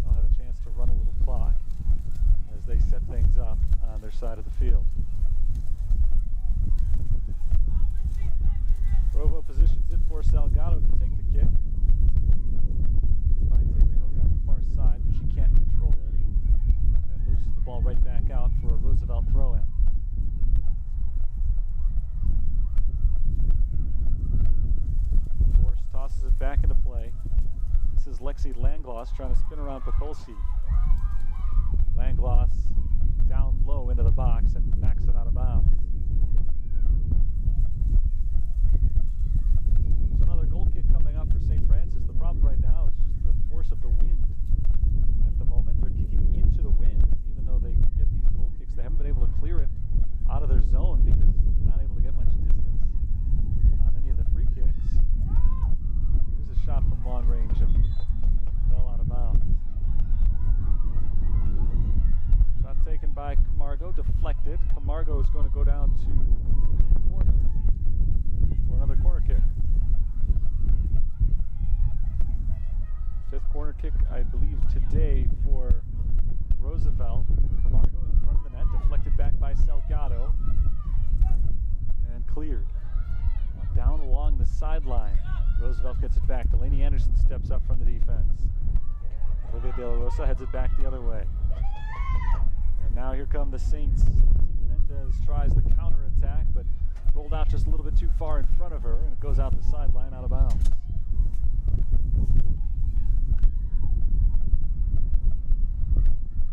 [SPEAKER 1] they'll have a chance to run a little clock as they set things up on their side of the field. Provo positions it for Salgado to take the kick. She finds Haley Hogan on the far side, but she can't control it. And loses the ball right back out for a Roosevelt throw-in. Force tosses it back into play. This is Lexi Langloss trying to spin around Pokolsky. Langloss down low into the box and knocks it out of bounds. So another goal kick coming up for St. Francis. The problem right now is just the force of the wind at the moment. They're kicking into the wind, and even though they get these goal kicks, they haven't been able to clear it out of their zone because they're not able to get much distance on any of the free kicks. Here's a shot from long range and well out of bounds. Shot taken by Camargo, deflected. Camargo is going to go down to the corner for another corner kick. Fifth corner kick, I believe, today for Roosevelt. Camargo in front of the net, deflected back by Salgado, and cleared. Down along the sideline. Roosevelt gets it back. Delaney Anderson steps up from the defense. Olivia De La Rosa heads it back the other way. And now here come the Saints. Mendez tries the counterattack, but rolled out just a little bit too far in front of her, and it goes out the sideline out of bounds.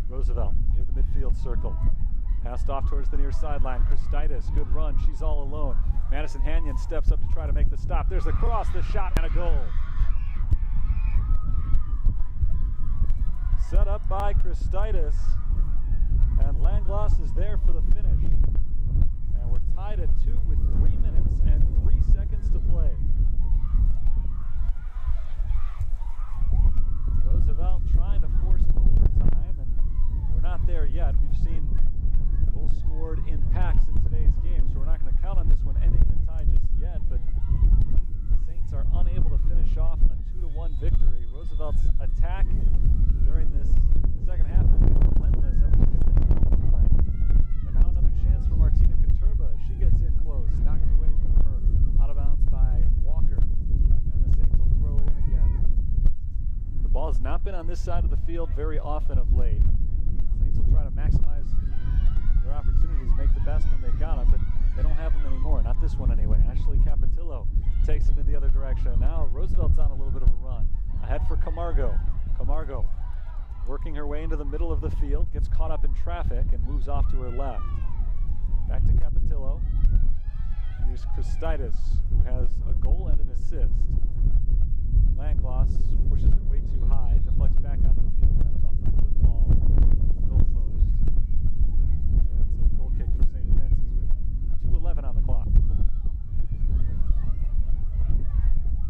[SPEAKER 1] Roosevelt near the midfield circle. Passed off towards the near sideline. Christitis, good run. She's all alone. Madison Hanyon steps up to try to make the stop. There's the cross, the shot, and a goal. Set up by Christitis. And Langloss is there for the finish. And we're tied at 2 with 3 minutes and 3 seconds to play. Roosevelt trying to force overtime, and we're not there yet. We've seen goals scored in packs in today's game, so we're not going to count on this one ending in a tie just yet, but the Saints are unable to finish off a 2-1 victory. Roosevelt's attack during this second half has been relentless ever since they came behind. But now another chance for Martina Katurba. She gets in close, knocked away from her, out of bounds by Walker, and the Saints will throw it in again. The ball has not been on this side of the field very often of late. Saints will try to maximize their opportunities, make the best when they've got them, but they don't have them anymore. Not this one anyway. Ashley Capatillo takes it in the other direction. Now Roosevelt's on a little bit of a run. Ahead for Camargo. Camargo working her way into the middle of the field, gets caught up in traffic and moves off to her left. Back to Capatillo. Here's Christitis, who has a goal and an assist. Langloss pushes it way too high, deflects back onto the field, and that is off the football goal post. So it's a goal kick for St. Francis with 2:11 on the clock.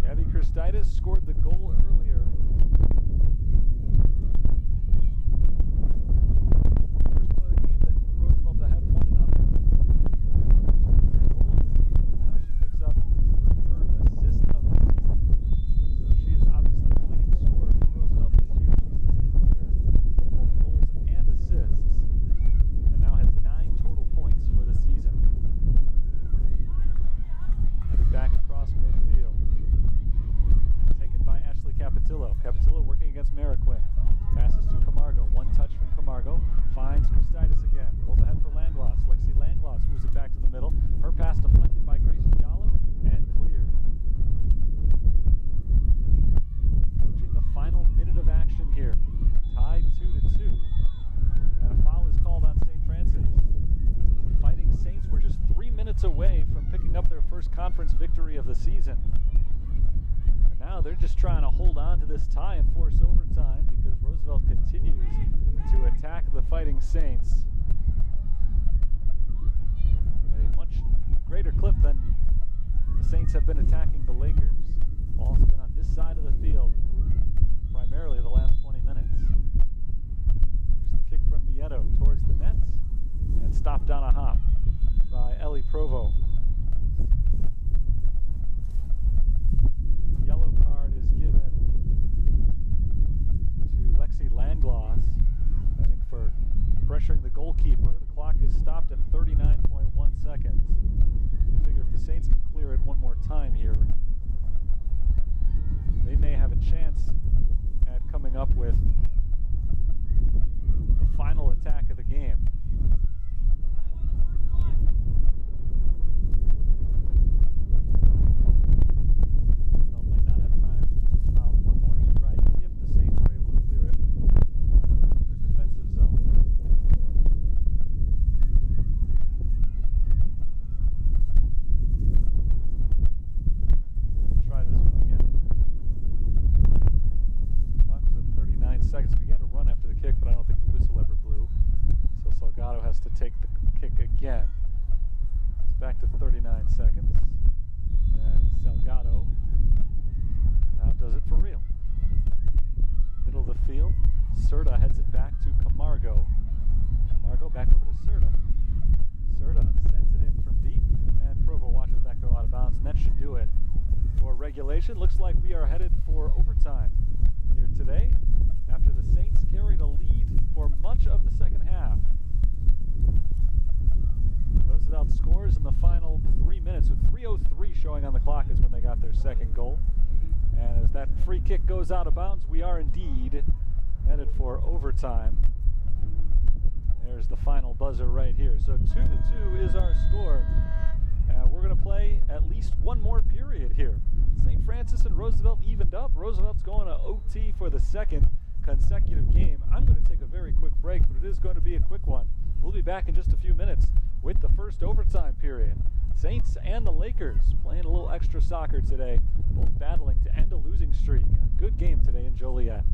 [SPEAKER 1] Gabby Christitis scored the goal earlier. First one of the game that put Roosevelt ahead 1-0. Her goal of the season, and now she picks up her third assist of the season. So she is obviously the leading scorer for Roosevelt this year. She's the team leader in both goals and assists, and now has 9 total points for the season. Headed back across midfield. Taken by Ashley Capatillo. Capatillo working against Mariquin. Passes to Camargo. One touch from Camargo. Finds Christitis again. Rolled ahead minutes away from picking up their first conference victory of the season. And now they're just trying to hold on to this tie and force overtime because Roosevelt continues to attack the Fighting Saints at a much greater clip than the Saints have been attacking the Lakers. Ball's been on this side of the field primarily the last 20 minutes. Here's the kick from Nieto towards the net and stopped on a hop by Ellie Provo. Yellow card is given to Lexi Langloss, I think for pressuring the goalkeeper. The clock is stopped at 39.1 seconds. You figure if the Saints can clear it one more time here, they may have a chance at coming up with the final attack of the game. Take the kick again. It's back to 39 seconds. And Salgado now does it for real. Middle of the field. Serta heads it back to Camargo. Camargo back over to Serta. Serta sends it in from deep, and Provo watches that go out of bounds. And that should do it for regulation. Looks like we are headed for overtime here today after the Saints carried a lead for much of the second half. Roosevelt scores in the final 3 minutes with 3:03 showing on the clock is when they got their second goal. And as that free kick goes out of bounds, we are indeed headed for overtime. There's the final buzzer right here. So 2-2 is our score. And we're going to play at least one more period here. St. Francis and Roosevelt evened up. Roosevelt's going to OT for the second consecutive game. I'm going to take a very quick break, but it is going to be a quick one. We'll be back in just a few minutes with the first overtime period. Saints and the Lakers playing a little extra soccer today, both battling to end a losing streak. A good game today in Joliet.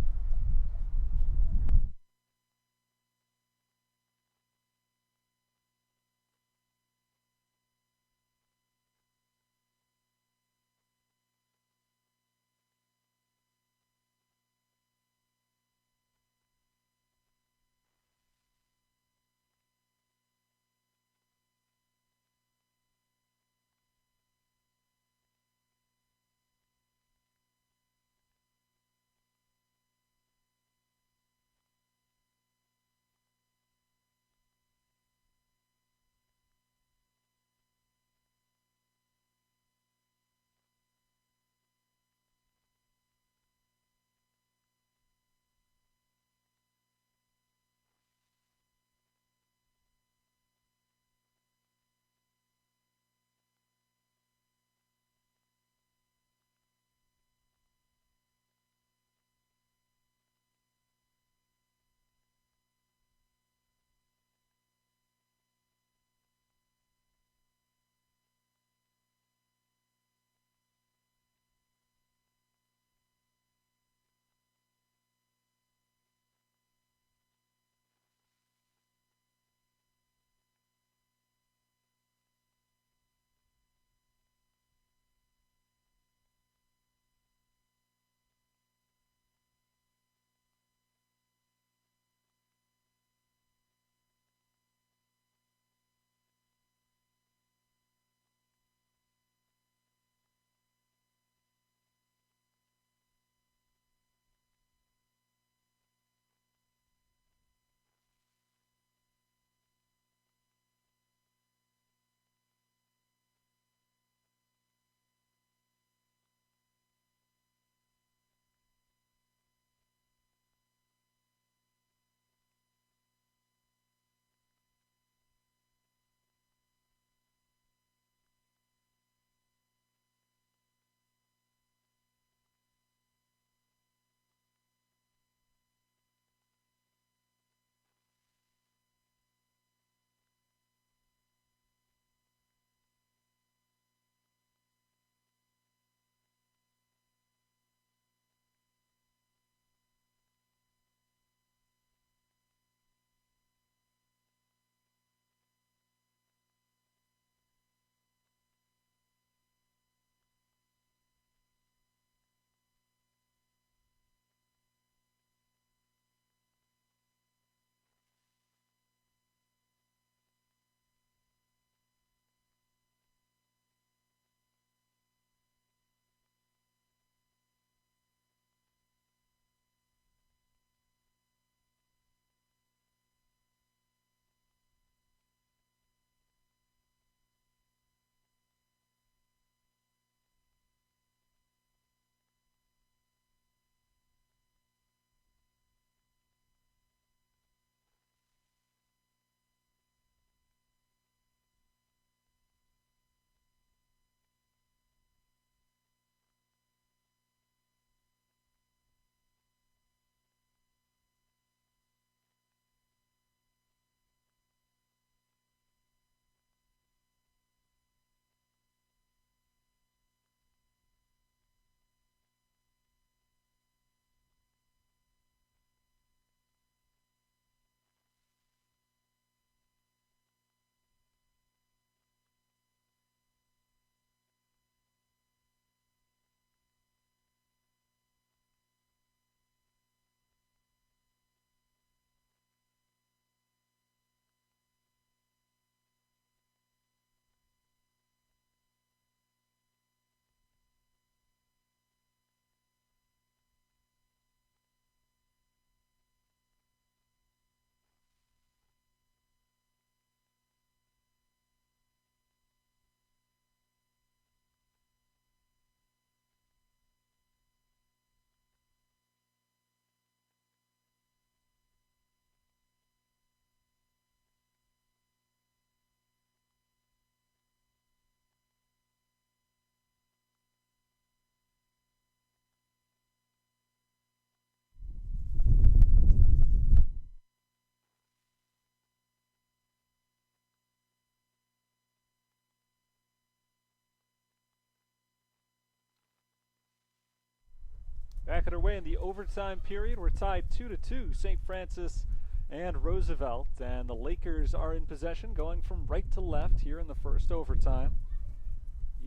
[SPEAKER 1] underway in the overtime period. We're tied 2-2, St. Francis and Roosevelt, and the Lakers are in possession, going from right to left here in the first overtime.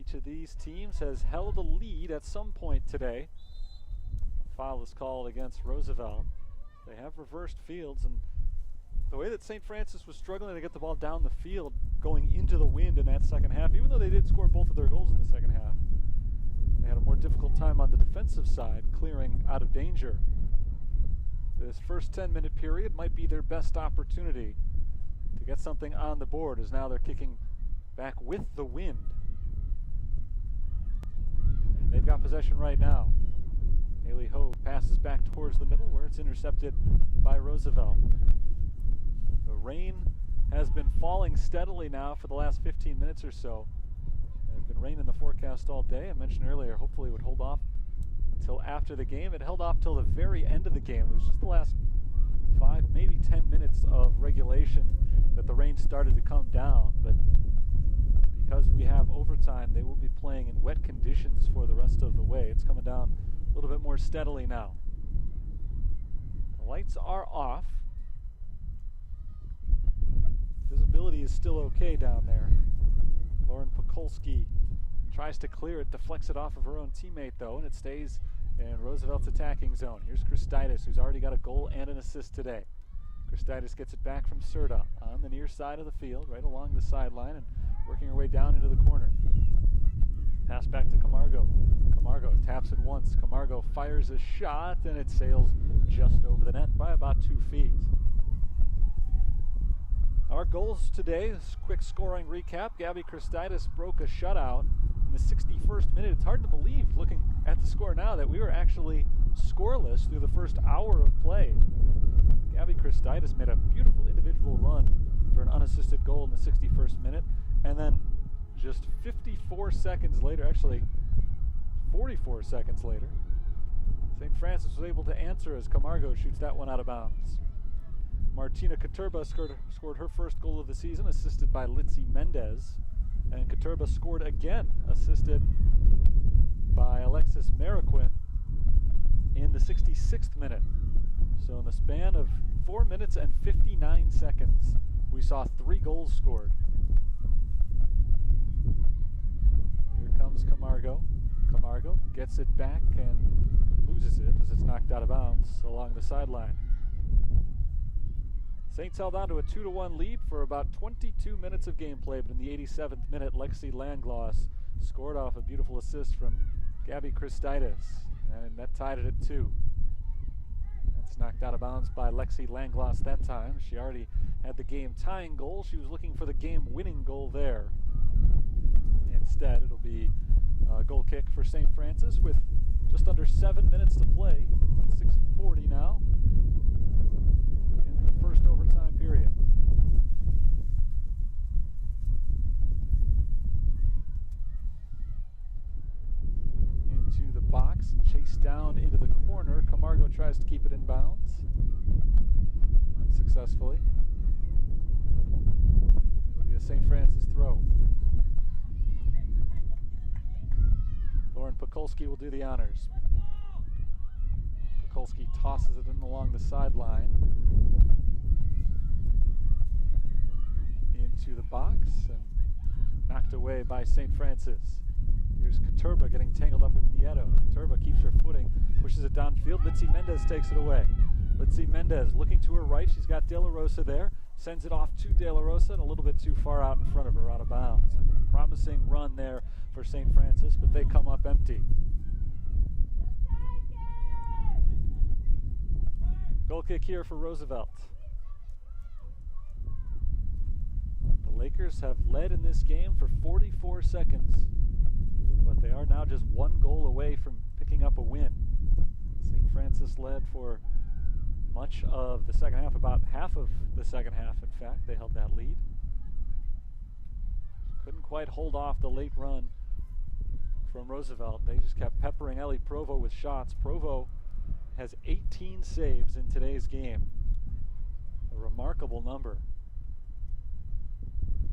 [SPEAKER 1] Each of these teams has held a lead at some point today. A foul is called against Roosevelt. They have reversed fields, and the way that St. Francis was struggling to get the ball down the field going into the wind in that second half, even though they did score both of their goals in the second half, they had a more difficult time on the defensive side, clearing out of danger. This first 10-minute period might be their best opportunity to get something on the board, as now they're kicking back with the wind. They've got possession right now. Haley Ho passes back towards the middle, where it's intercepted by Roosevelt. The rain has been falling steadily now for the last 15 minutes or so. There's been rain in the forecast all day. I mentioned earlier, hopefully it would hold off until after the game. It held off till the very end of the game. It was just the last 5, maybe 10 minutes of regulation that the rain started to come down. But because we have overtime, they will be playing in wet conditions for the rest of the way. It's coming down a little bit more steadily now. The lights are off. Visibility is still okay down there. Lauren Pokolsky tries to clear it, deflects it off of her own teammate though, and it stays in Roosevelt's attacking zone. Here's Christitis, who's already got a goal and an assist today. Christitis gets it back from Serta on the near side of the field, right along the sideline, and working her way down into the corner. Pass back to Camargo. Camargo taps it once. Camargo fires a shot, and it sails just over the net by about 2 feet. Our goals today, this quick scoring recap. Gabby Christitis broke a shutout in the 61st minute. It's hard to believe, looking at the score now, that we were actually scoreless through the first hour of play. Gabby Christitis made a beautiful individual run for an unassisted goal in the 61st minute. And then just 54 seconds later, actually 44 seconds later, St. Francis was able to answer as Camargo shoots that one out of bounds. Martina Katurba scored her first goal of the season, assisted by Litzy Mendez. And Katurba scored again, assisted by Alexis Mariquin in the 66th minute. So in the span of 4 minutes and 59 seconds, we saw 3 goals scored. Here comes Camargo. Camargo gets it back and loses it as it's knocked out of bounds along the sideline. Saints held on to a 2-1 lead for about 22 minutes of gameplay, but in the 87th minute, Lexi Langloss scored off a beautiful assist from Gabby Christitis, and that tied it at 2. That's knocked out of bounds by Lexi Langloss that time. She already had the game-tying goal. She was looking for the game-winning goal there. Instead, it'll be a goal kick for St. Francis with just under 7 minutes to play. About 6:40 now in the first overtime period. Into the box, chased down into the corner. Camargo tries to keep it in bounds, unsuccessfully. It'll be a St. Francis throw. Lauren Pokolsky will do the honors. Pokolsky tosses it in along the sideline. Into the box and knocked away by St. Francis. Here's Katurba getting tangled up with Nieto. Katurba keeps her footing, pushes it downfield. Litzy Mendez takes it away. Litzy Mendez looking to her right. She's got De La Rosa there. Sends it off to De La Rosa and a little bit too far out in front of her, out of bounds. A promising run there for St. Francis, but they come up empty. Goal kick here for Roosevelt. The Lakers have led in this game for 44 seconds, but they are now just 1 goal away from picking up a win. St. Francis led for much of the second half, about half of the second half, in fact. They held that lead. Couldn't quite hold off the late run from Roosevelt. They just kept peppering Ellie Provo with shots. Provo has 18 saves in today's game. A remarkable number.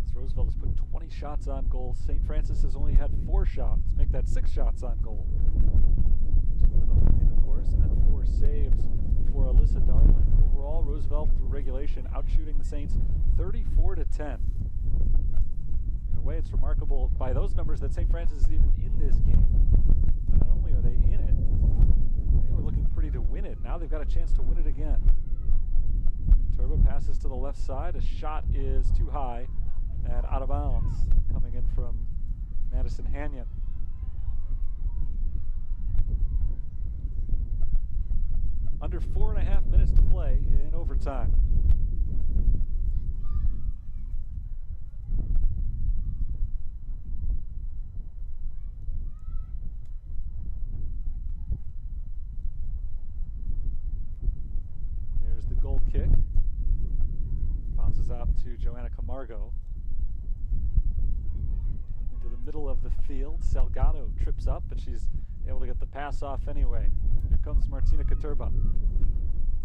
[SPEAKER 1] As Roosevelt has put 20 shots on goal, St. Francis has only had 4 shots. Make that 6 shots on goal. 2 of them in, of course, force, and then 4 saves for Alyssa Darling. Overall, Roosevelt through regulation outshooting the Saints 34-10. In a way, it's remarkable by those numbers that St. Francis is even in this game. But not only are they in it, they were looking pretty to win it. Now they've got a chance to win it again. Turbo passes to the left side. A shot is too high and out of bounds, coming in from Madison Hanyon. Under 4.5 minutes to play in overtime. There's the goal kick. Bounces out to Joanna Camargo. Into the middle of the field. Salgado trips up, but she's able to get the pass off anyway. Here comes Martina Katurba.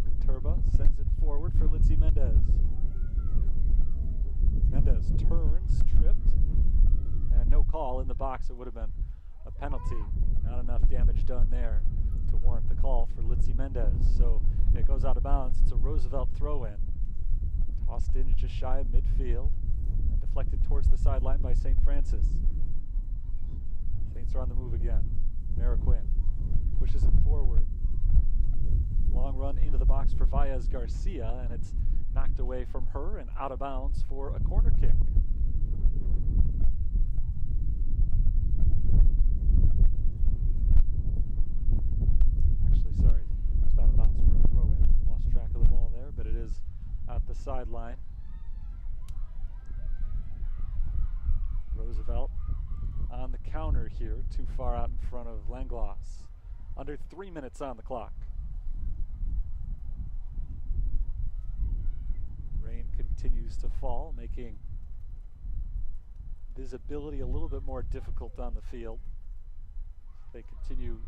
[SPEAKER 1] Katurba sends it forward for Litzy Mendez. Mendez turns, tripped, and no call in the box. It would have been a penalty. Not enough damage done there to warrant the call for Litzy Mendez. So it goes out of bounds. It's a Roosevelt throw-in. Tossed in just shy of midfield and deflected towards the sideline by St. Francis. Saints are on the move again. Mara Quinn pushes it forward. Long run into the box for Valles Garcia, and it's knocked away from her and out of bounds for a corner kick. Actually, sorry, just out of bounds for a throw-in. Lost track of the ball there, but it is at the sideline. Roosevelt on the counter here, too far out in front of Langlois. Under 3 minutes on the clock. Rain continues to fall, making visibility a little bit more difficult on the field. They continue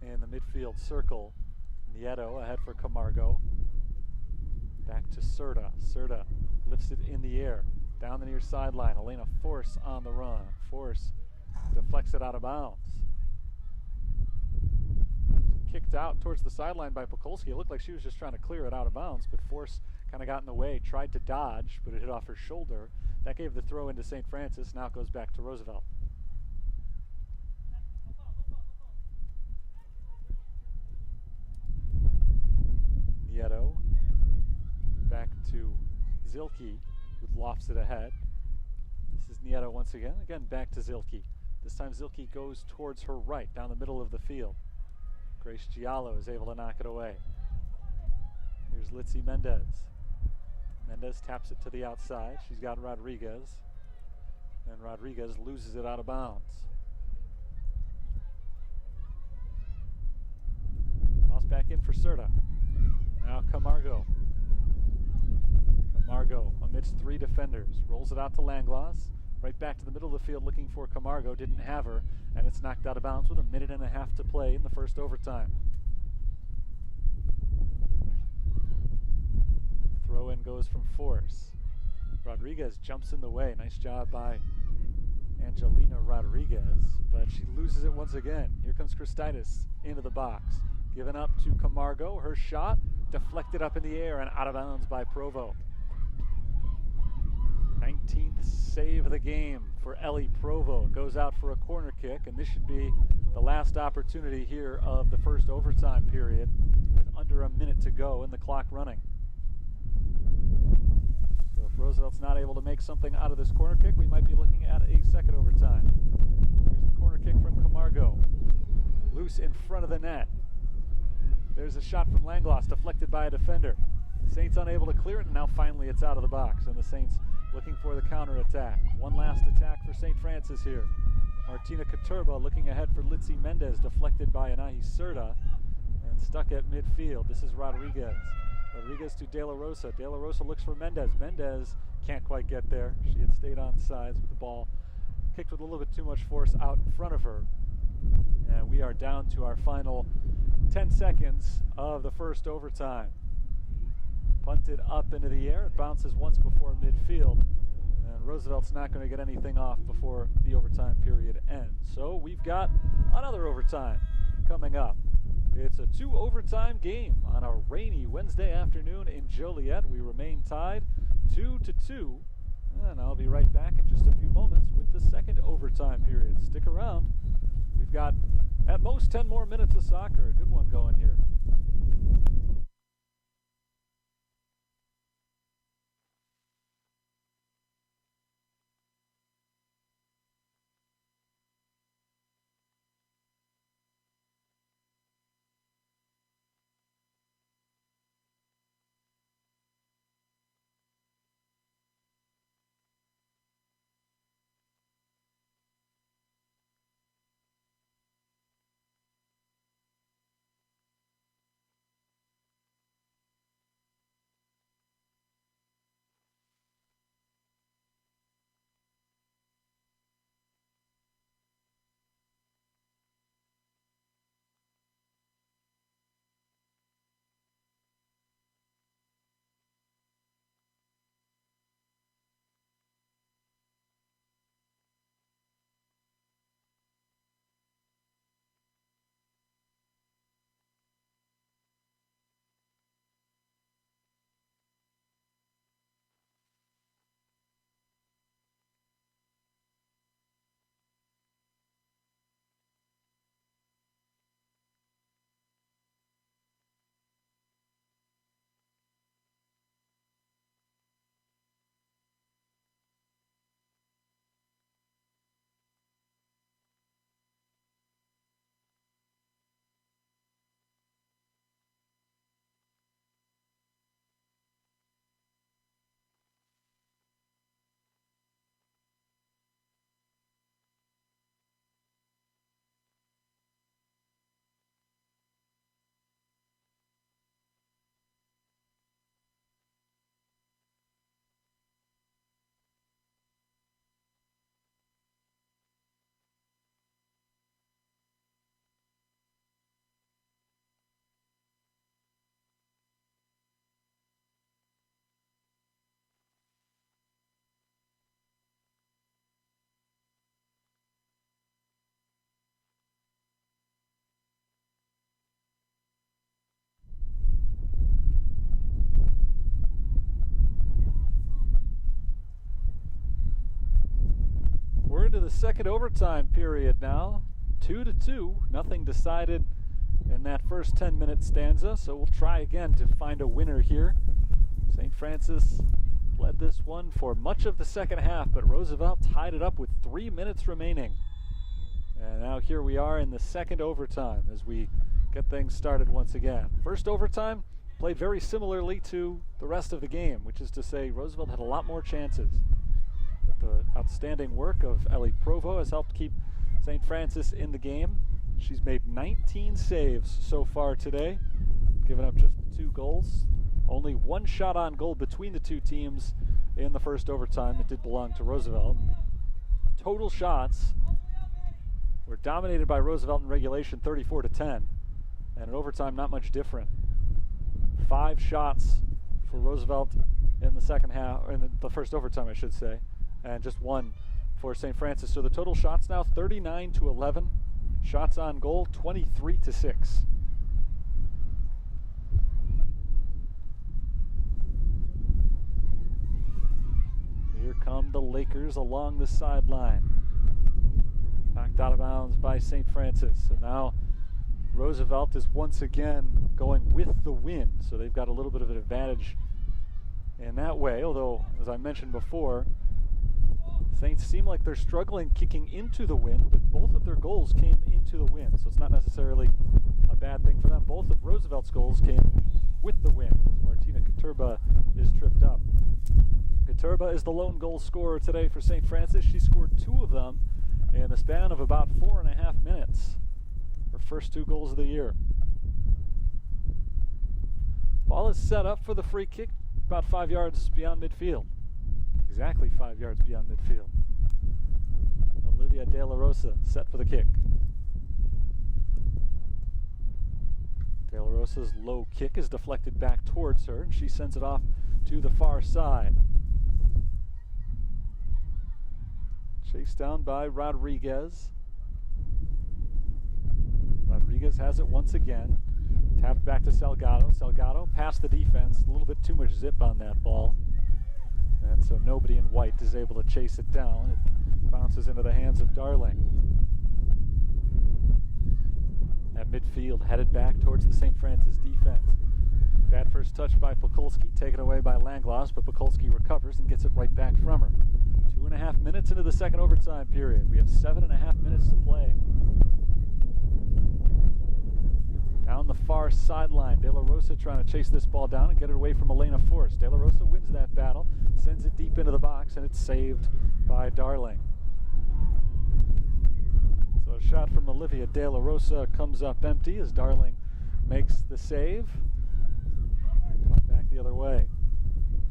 [SPEAKER 1] in the midfield circle. Nieto ahead for Camargo. Back to Serta. Serta lifts it in the air. Down the near sideline. Elena Force on the run. Force deflects it out of bounds. Kicked out towards the sideline by Pokolsky. It looked like she was just trying to clear it out of bounds, but Force kind of got in the way, tried to dodge, but it hit off her shoulder. That gave the throw into St. Francis. Now it goes back to Roosevelt. Nieto back to Zilke, who lofts it ahead. This is Nieto once again. Again, back to Zilke. This time Zilke goes towards her right, down the middle of the field. Grace Giallo is able to knock it away. Here's Litzy Mendez. Mendez taps it to the outside. She's got Rodriguez. And Rodriguez loses it out of bounds. Toss back in for Serta. Now Camargo. Camargo amidst 3 defenders. Rolls it out to Langlois. Right back to the middle of the field looking for Camargo. Didn't have her. And it's knocked out of bounds with 1.5 minutes to play in the first overtime. Throw in goes from Force. Rodriguez jumps in the way. Nice job by Angelina Rodriguez. But she loses it once again. Here comes Christitis into the box. Given up to Camargo. Her shot deflected up in the air and out of bounds by Provo. 19th save of the game for Ellie Provo. It goes out for a corner kick, and this should be the last opportunity here of the first overtime period with under 1 minute to go and the clock running. So if Roosevelt's not able to make something out of this corner kick, we might be looking at a second overtime. Here's the corner kick from Camargo. Loose in front of the net. There's a shot from Langlois, deflected by a defender. Saints unable to clear it, and now finally it's out of the box, and the Saints looking for the counter attack. One last attack for St. Francis here. Martina Katurba looking ahead for Litzy Mendez, deflected by Anahi Serta, and stuck at midfield. This is Rodriguez. Rodriguez to De La Rosa. De La Rosa looks for Mendez. Mendez can't quite get there. She had stayed on sides with the ball. Kicked with a little bit too much force out in front of her. And we are down to our final 10 seconds of the first overtime. Punted up into the air. It bounces once before midfield. And Roosevelt's not going to get anything off before the overtime period ends. So we've got another overtime coming up. It's a 2-overtime game on a rainy Wednesday afternoon in Joliet. We remain tied 2-2, and I'll be right back in just a few moments with the second overtime period. Stick around. We've got at most 10 more minutes of soccer. A good one going here. We're into the second overtime period now. 2-2, nothing decided in that first 10-minute stanza, so we'll try again to find a winner here. St. Francis led this one for much of the second half, but Roosevelt tied it up with 3 minutes remaining. And now here we are in the second overtime as we get things started once again. First overtime played very similarly to the rest of the game, which is to say Roosevelt had a lot more chances. But the outstanding work of Ellie Provo has helped keep St. Francis in the game. She's made 19 saves so far today, giving up just 2 goals. Only 1 shot on goal between the two teams in the first overtime. It did belong to Roosevelt. Total shots were dominated by Roosevelt in regulation, 34-10. And in overtime, not much different. 5 shots for Roosevelt in the second half, or in the first overtime, I should say, and just 1 for St. Francis. So the total shots now 39-11. Shots on goal 23-6. Here come the Lakers along the sideline. Knocked out of bounds by St. Francis. So now Roosevelt is once again going with the wind. So they've got a little bit of an advantage in that way. Although, as I mentioned before, Saints seem like they're struggling kicking into the wind, but both of their goals came into the wind. So it's not necessarily a bad thing for them. Both of Roosevelt's goals came with the wind as Martina Katurba is tripped up. Katurba is the lone goal scorer today for St. Francis. She scored 2 of them in the span of about 4.5 minutes. Her first 2 goals of the year. Ball is set up for the free kick about 5 yards beyond midfield. Exactly 5 yards beyond midfield. Olivia De La Rosa set for the kick. De La Rosa's low kick is deflected back towards her, and she sends it off to the far side. Chased down by Rodriguez. Rodriguez has it once again. Tapped back to Salgado. Salgado past the defense. A little bit too much zip on that ball. And so nobody in white is able to chase it down. It bounces into the hands of Darling. At midfield, headed back towards the St. Francis defense. Bad first touch by Pekulski, taken away by Langlois, but Pekulski recovers and gets it right back from her. 2.5 minutes into the second overtime period. We have 7.5 minutes to play. Down the far sideline, De La Rosa trying to chase this ball down and get it away from Elena Force. De La Rosa wins that battle, sends it deep into the box, and it's saved by Darling. So a shot from Olivia De La Rosa comes up empty as Darling makes the save. Coming back the other way,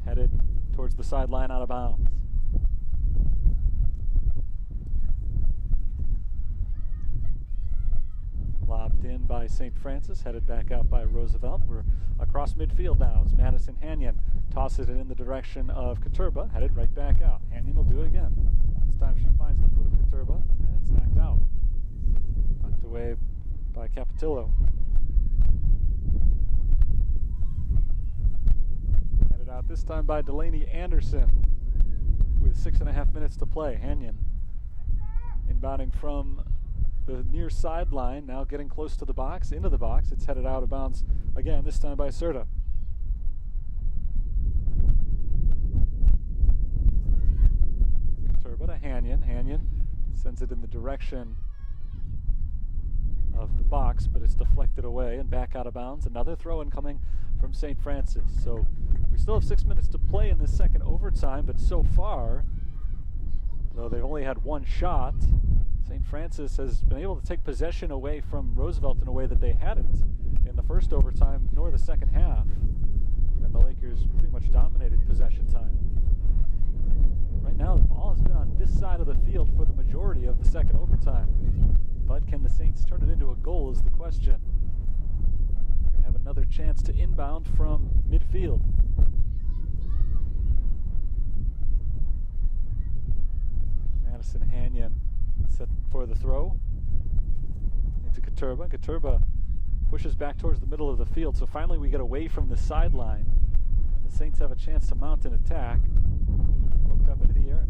[SPEAKER 1] headed towards the sideline out of bounds. Lobbed in by St. Francis, headed back out by Roosevelt. We're across midfield now as Madison Hanyon tosses it in the direction of Katurba, headed right back out. Hanyon will do it again. This time she finds the foot of Katurba, and it's knocked out. Knocked away by Capitillo. Headed out this time by Delaney Anderson with 6.5 minutes to play. Hanyon inbounding from the near sideline, now getting close to the box, into the box. It's headed out of bounds again, this time by Serta. Turba to Hanyon. Hanyon sends it in the direction of the box, but it's deflected away and back out of bounds. Another throw in coming from St. Francis. So we still have 6 minutes to play in this second overtime, but so far, though they've only had one shot, St. Francis has been able to take possession away from Roosevelt in a way that they hadn't in the first overtime nor the second half, when the Lakers pretty much dominated possession time. Right now, the ball has been on this side of the field for the majority of the second overtime. But can the Saints turn it into a goal is the question. They're going to have another chance to inbound from midfield. Madison Hanyon set for the throw into Katurba. Katurba pushes back towards the middle of the field, so finally we get away from the sideline. And the Saints have a chance to mount an attack. Poked up into the air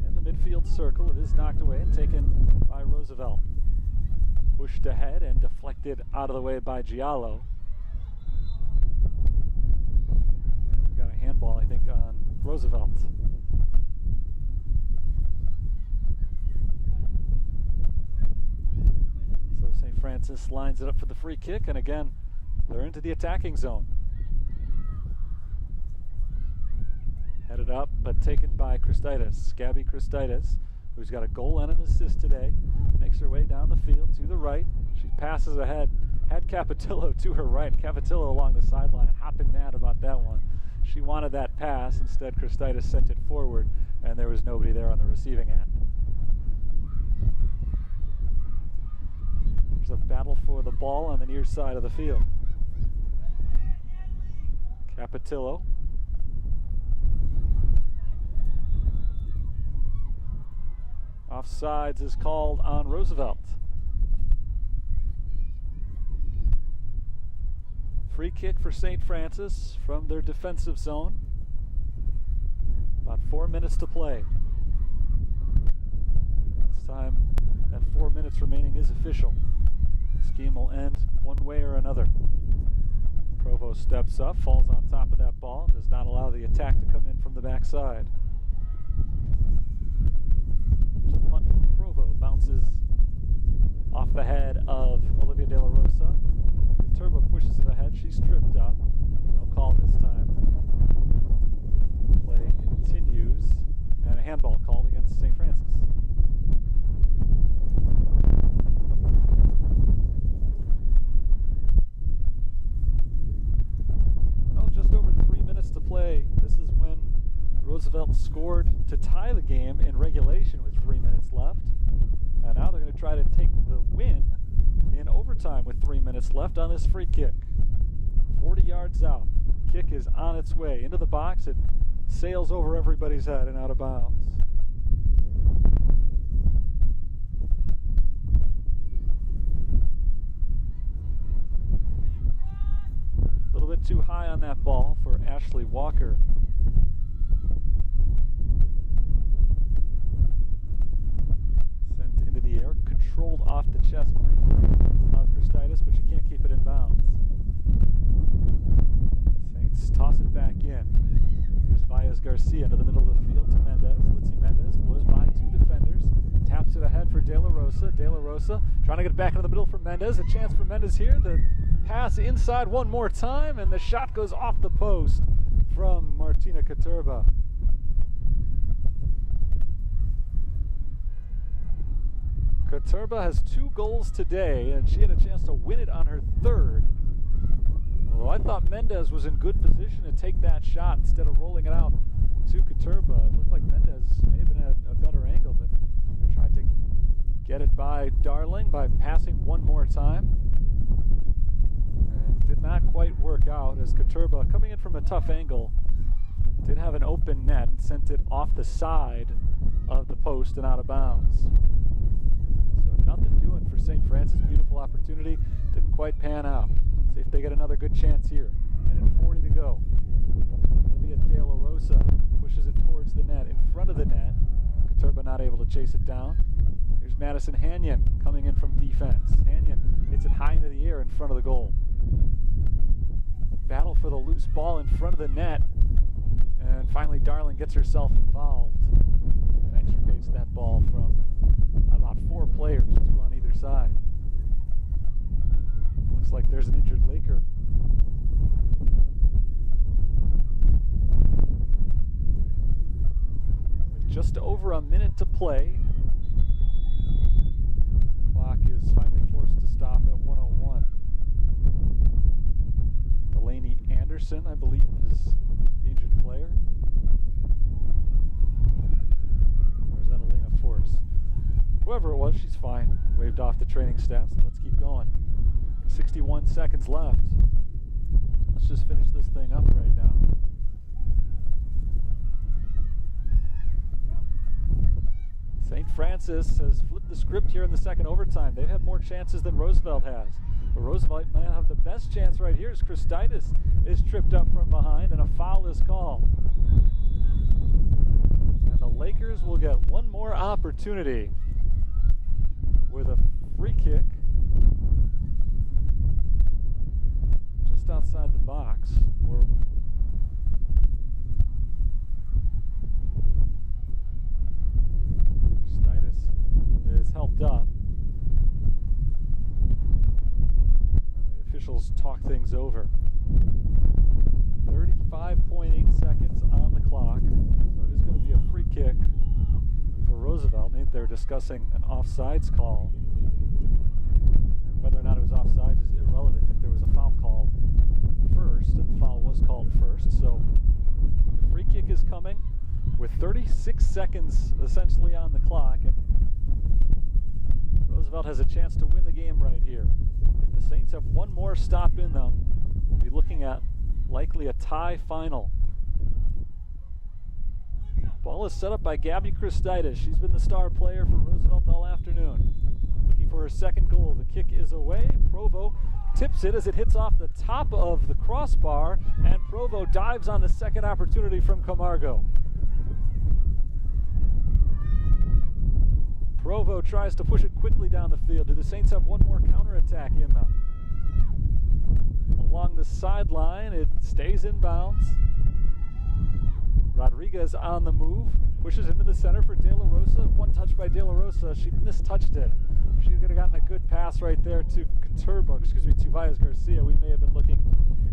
[SPEAKER 1] in the midfield circle. It is knocked away and taken by Roosevelt. Pushed ahead and deflected out of the way by Giallo. And we've got a handball, I think, on Roosevelt. So St. Francis lines it up for the free kick, and again, they're into the attacking zone. Headed up, but taken by Christitis. Gabby Christitis, who's got a goal and an assist today, makes her way down the field to the right. She passes ahead, had Capitillo to her right. Capitillo along the sideline, hopping mad about that one. She wanted that pass. Instead, Christitis sent it forward, and there was nobody there on the receiving end. There's a battle for the ball on the near side of the field. Capitillo. Offsides is called on Roosevelt. Free kick for St. Francis from their defensive zone. About 4 minutes to play. This time, that 4 minutes remaining is official. The scheme will end one way or another. Provo steps up, falls on top of that ball, does not allow the attack to come in from the backside. There's a punt from Provo, bounces off the head of Olivia De La Rosa. Turbo pushes it ahead, she's tripped up. No call this time. Play continues, and a handball called against St. Francis. Well, just over 3 minutes to play. This is when Roosevelt scored to tie the game in regulation with 3 minutes left. And now they're going to try to take the win in overtime with 3 minutes left on this free kick. 40 yards out. Kick is on its way into the box. It sails over everybody's head and out of bounds. Ashley Walker. Sent into the air, controlled off the chest of Christitis, but she can't keep it in bounds. Saints toss it back in. Here's Valles Garcia into the middle of the field to Mendez. Litzy Mendez blows by two defenders. Taps it ahead for De La Rosa. De La Rosa trying to get it back into the middle for Mendez. A chance for Mendez here. The pass inside one more time, and the shot goes off the post from Martina Katurba. Katurba has 2 goals today, and she had a chance to win it on her third. Although I thought Mendez was in good position to take that shot instead of rolling it out to Katurba. It looked like Mendez may have been at a better angle, but tried to get it by Darling by passing one more time. And did not quite work out as Katurba, coming in from a tough angle, did have an open net and sent it off the side of the post and out of bounds. So nothing doing for St. Francis. Beautiful opportunity. Didn't quite pan out. See if they get another good chance here. Minute 40 to go. Olivia De La Rosa pushes it towards the net, in front of the net. Katurba not able to chase it down. Here's Madison Hanyon coming in from defense. Hanyon hits it high into the air in front of the goal. Battle for the loose ball in front of the net. And finally Darling gets herself involved and extricates that ball from about 4 players, 2 on either side. Looks like there's an injured Laker. With just over a minute to play, clock is finally forced to stop at 1:01. Delaney Anderson, I believe, is the injured player. Or is that Elena Force? Whoever it was, she's fine. Waved off the training staff, so let's keep going. 61 seconds left. Let's just finish this thing up right now. St. Francis has flipped the script here in the second overtime. They've had more chances than Roosevelt has. But Roosevelt might have the best chance right here as Christitis is tripped up from behind and a foul is called. And the Lakers will get one more opportunity with a free kick just outside the box. Christitis is helped up. Officials talk things over. 35.8 seconds on the clock, so it is going to be a free kick for Roosevelt. I think they're discussing an offsides call, and whether or not it was offsides is irrelevant if there was a foul called first, and the foul was called first. So the free kick is coming with 36 seconds essentially on the clock, and Roosevelt has a chance to win the game right here. If the Saints have one more stop in them, we'll be looking at likely a tie final. Ball is set up by Gabby Christitis. She's been the star player for Roosevelt all afternoon. Looking for her second goal. The kick is away. Provo tips it as it hits off the top of the crossbar, and Provo dives on the second opportunity from Camargo. Provo tries to push it quickly down the field. Do the Saints have one more counterattack in them? Along the sideline, it stays in bounds. Rodriguez on the move, pushes into the center for De La Rosa. One touch by De La Rosa. She mistouched it. She could have gotten a good pass right there to to Valles Garcia. We may have been looking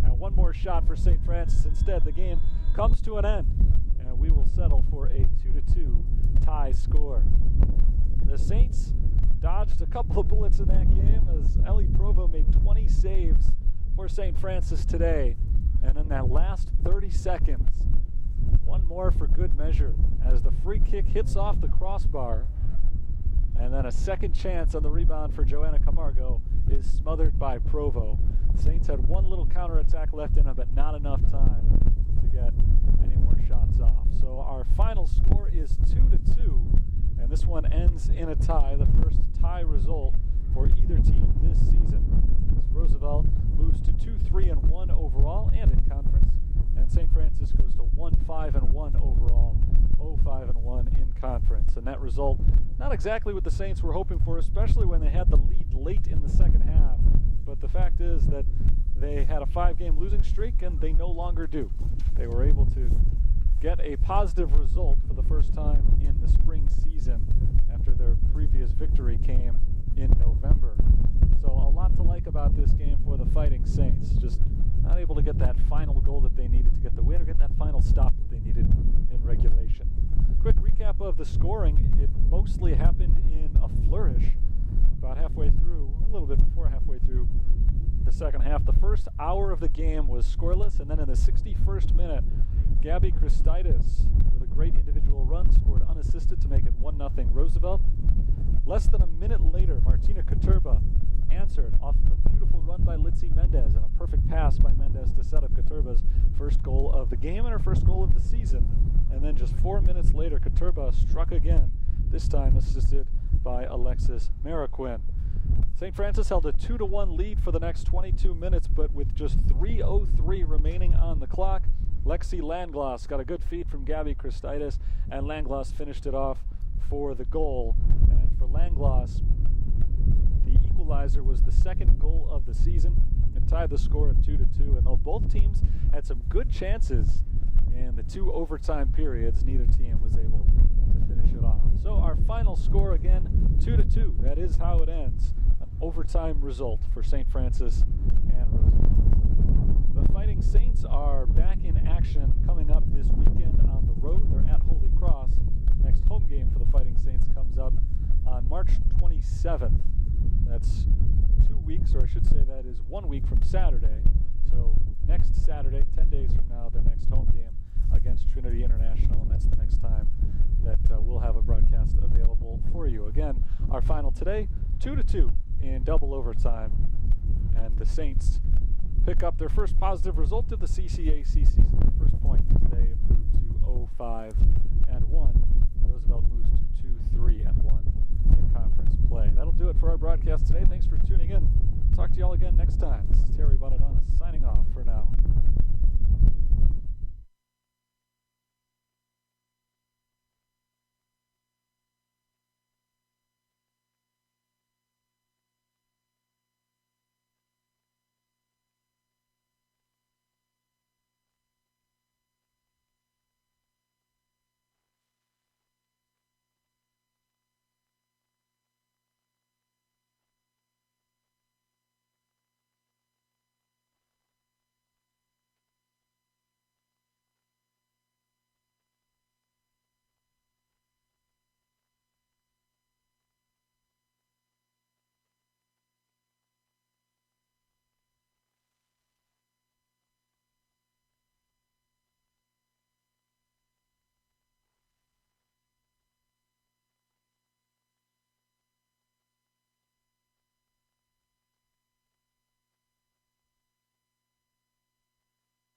[SPEAKER 1] at one more shot for St. Francis. Instead, the game comes to an end, and we will settle for a 2-2 tie score. The Saints dodged a couple of bullets in that game as Ellie Provo made 20 saves for St. Francis today. And in that last 30 seconds, one more for good measure as the free kick hits off the crossbar. And then a second chance on the rebound for Joanna Camargo is smothered by Provo. Saints had one little counterattack left in them, but not enough time to get any more shots off. So our final score is 2-2. And this one ends in a tie, the first tie result for either team this season. As Roosevelt moves to 2-3-1 overall and in conference,
[SPEAKER 2] and St. Francis goes to 1-5-1 overall, 0-5-1 in conference. And that result, not exactly what the Saints were hoping for, especially when they had the lead late in the second half. But the fact is that they had a 5-game losing streak, and they no longer do. They were able to get a positive result for the first time in the spring season after their previous victory came in November. So a lot to like about this game for the Fighting Saints. Just not able to get that final goal that they needed to get the win, or get that final stop that they needed in regulation. Quick recap of the scoring. It mostly happened in a flourish about halfway through, a little bit before halfway through the second half. The first hour of the game was scoreless, and then in the 61st minute, Gabby Christitis, with a great individual run, scored unassisted to make it 1-0 Roosevelt. Less than a minute later, Martina Katurba answered off of a beautiful run by Litzy Mendez and a perfect pass by Mendez to set up Katurba's first goal of the game and her first goal of the season. And then just 4 minutes later, Katurba struck again, this time assisted by Alexis Mariquin. St. Francis held a 2-1 lead for the next 22 minutes, but with just 3:03 remaining on the clock, Lexi Langloss got a good feed from Gabby Christitis, and Langloss finished it off for the goal. And for Langloss, the equalizer was the second goal of the season. It tied the score at 2-2, and though both teams had some good chances in the 2 overtime periods, neither team was able to finish it off. So our final score again, 2-2. That is how it ends. An overtime result for St. Francis and Roosevelt. The Fighting Saints are back in action coming up this weekend on the road. They're at Holy Cross. Next home game for the Fighting Saints comes up on March 27th. That's 2 weeks, or I should say that is 1 week from Saturday. So next Saturday, 10 days from now, their next home game against Trinity International, and that's the next time that we'll have a broadcast available for you. Again, our final today, 2-2 in double overtime, and the Saints pick up their first positive result of the CCAC season, their first point as they improved to 0-5-1. Roosevelt moves to 2-3-1 in conference play. That'll do it for our broadcast today. Thanks for tuning in. Talk to you all again next time. This is Terry Bonadonna signing off for now.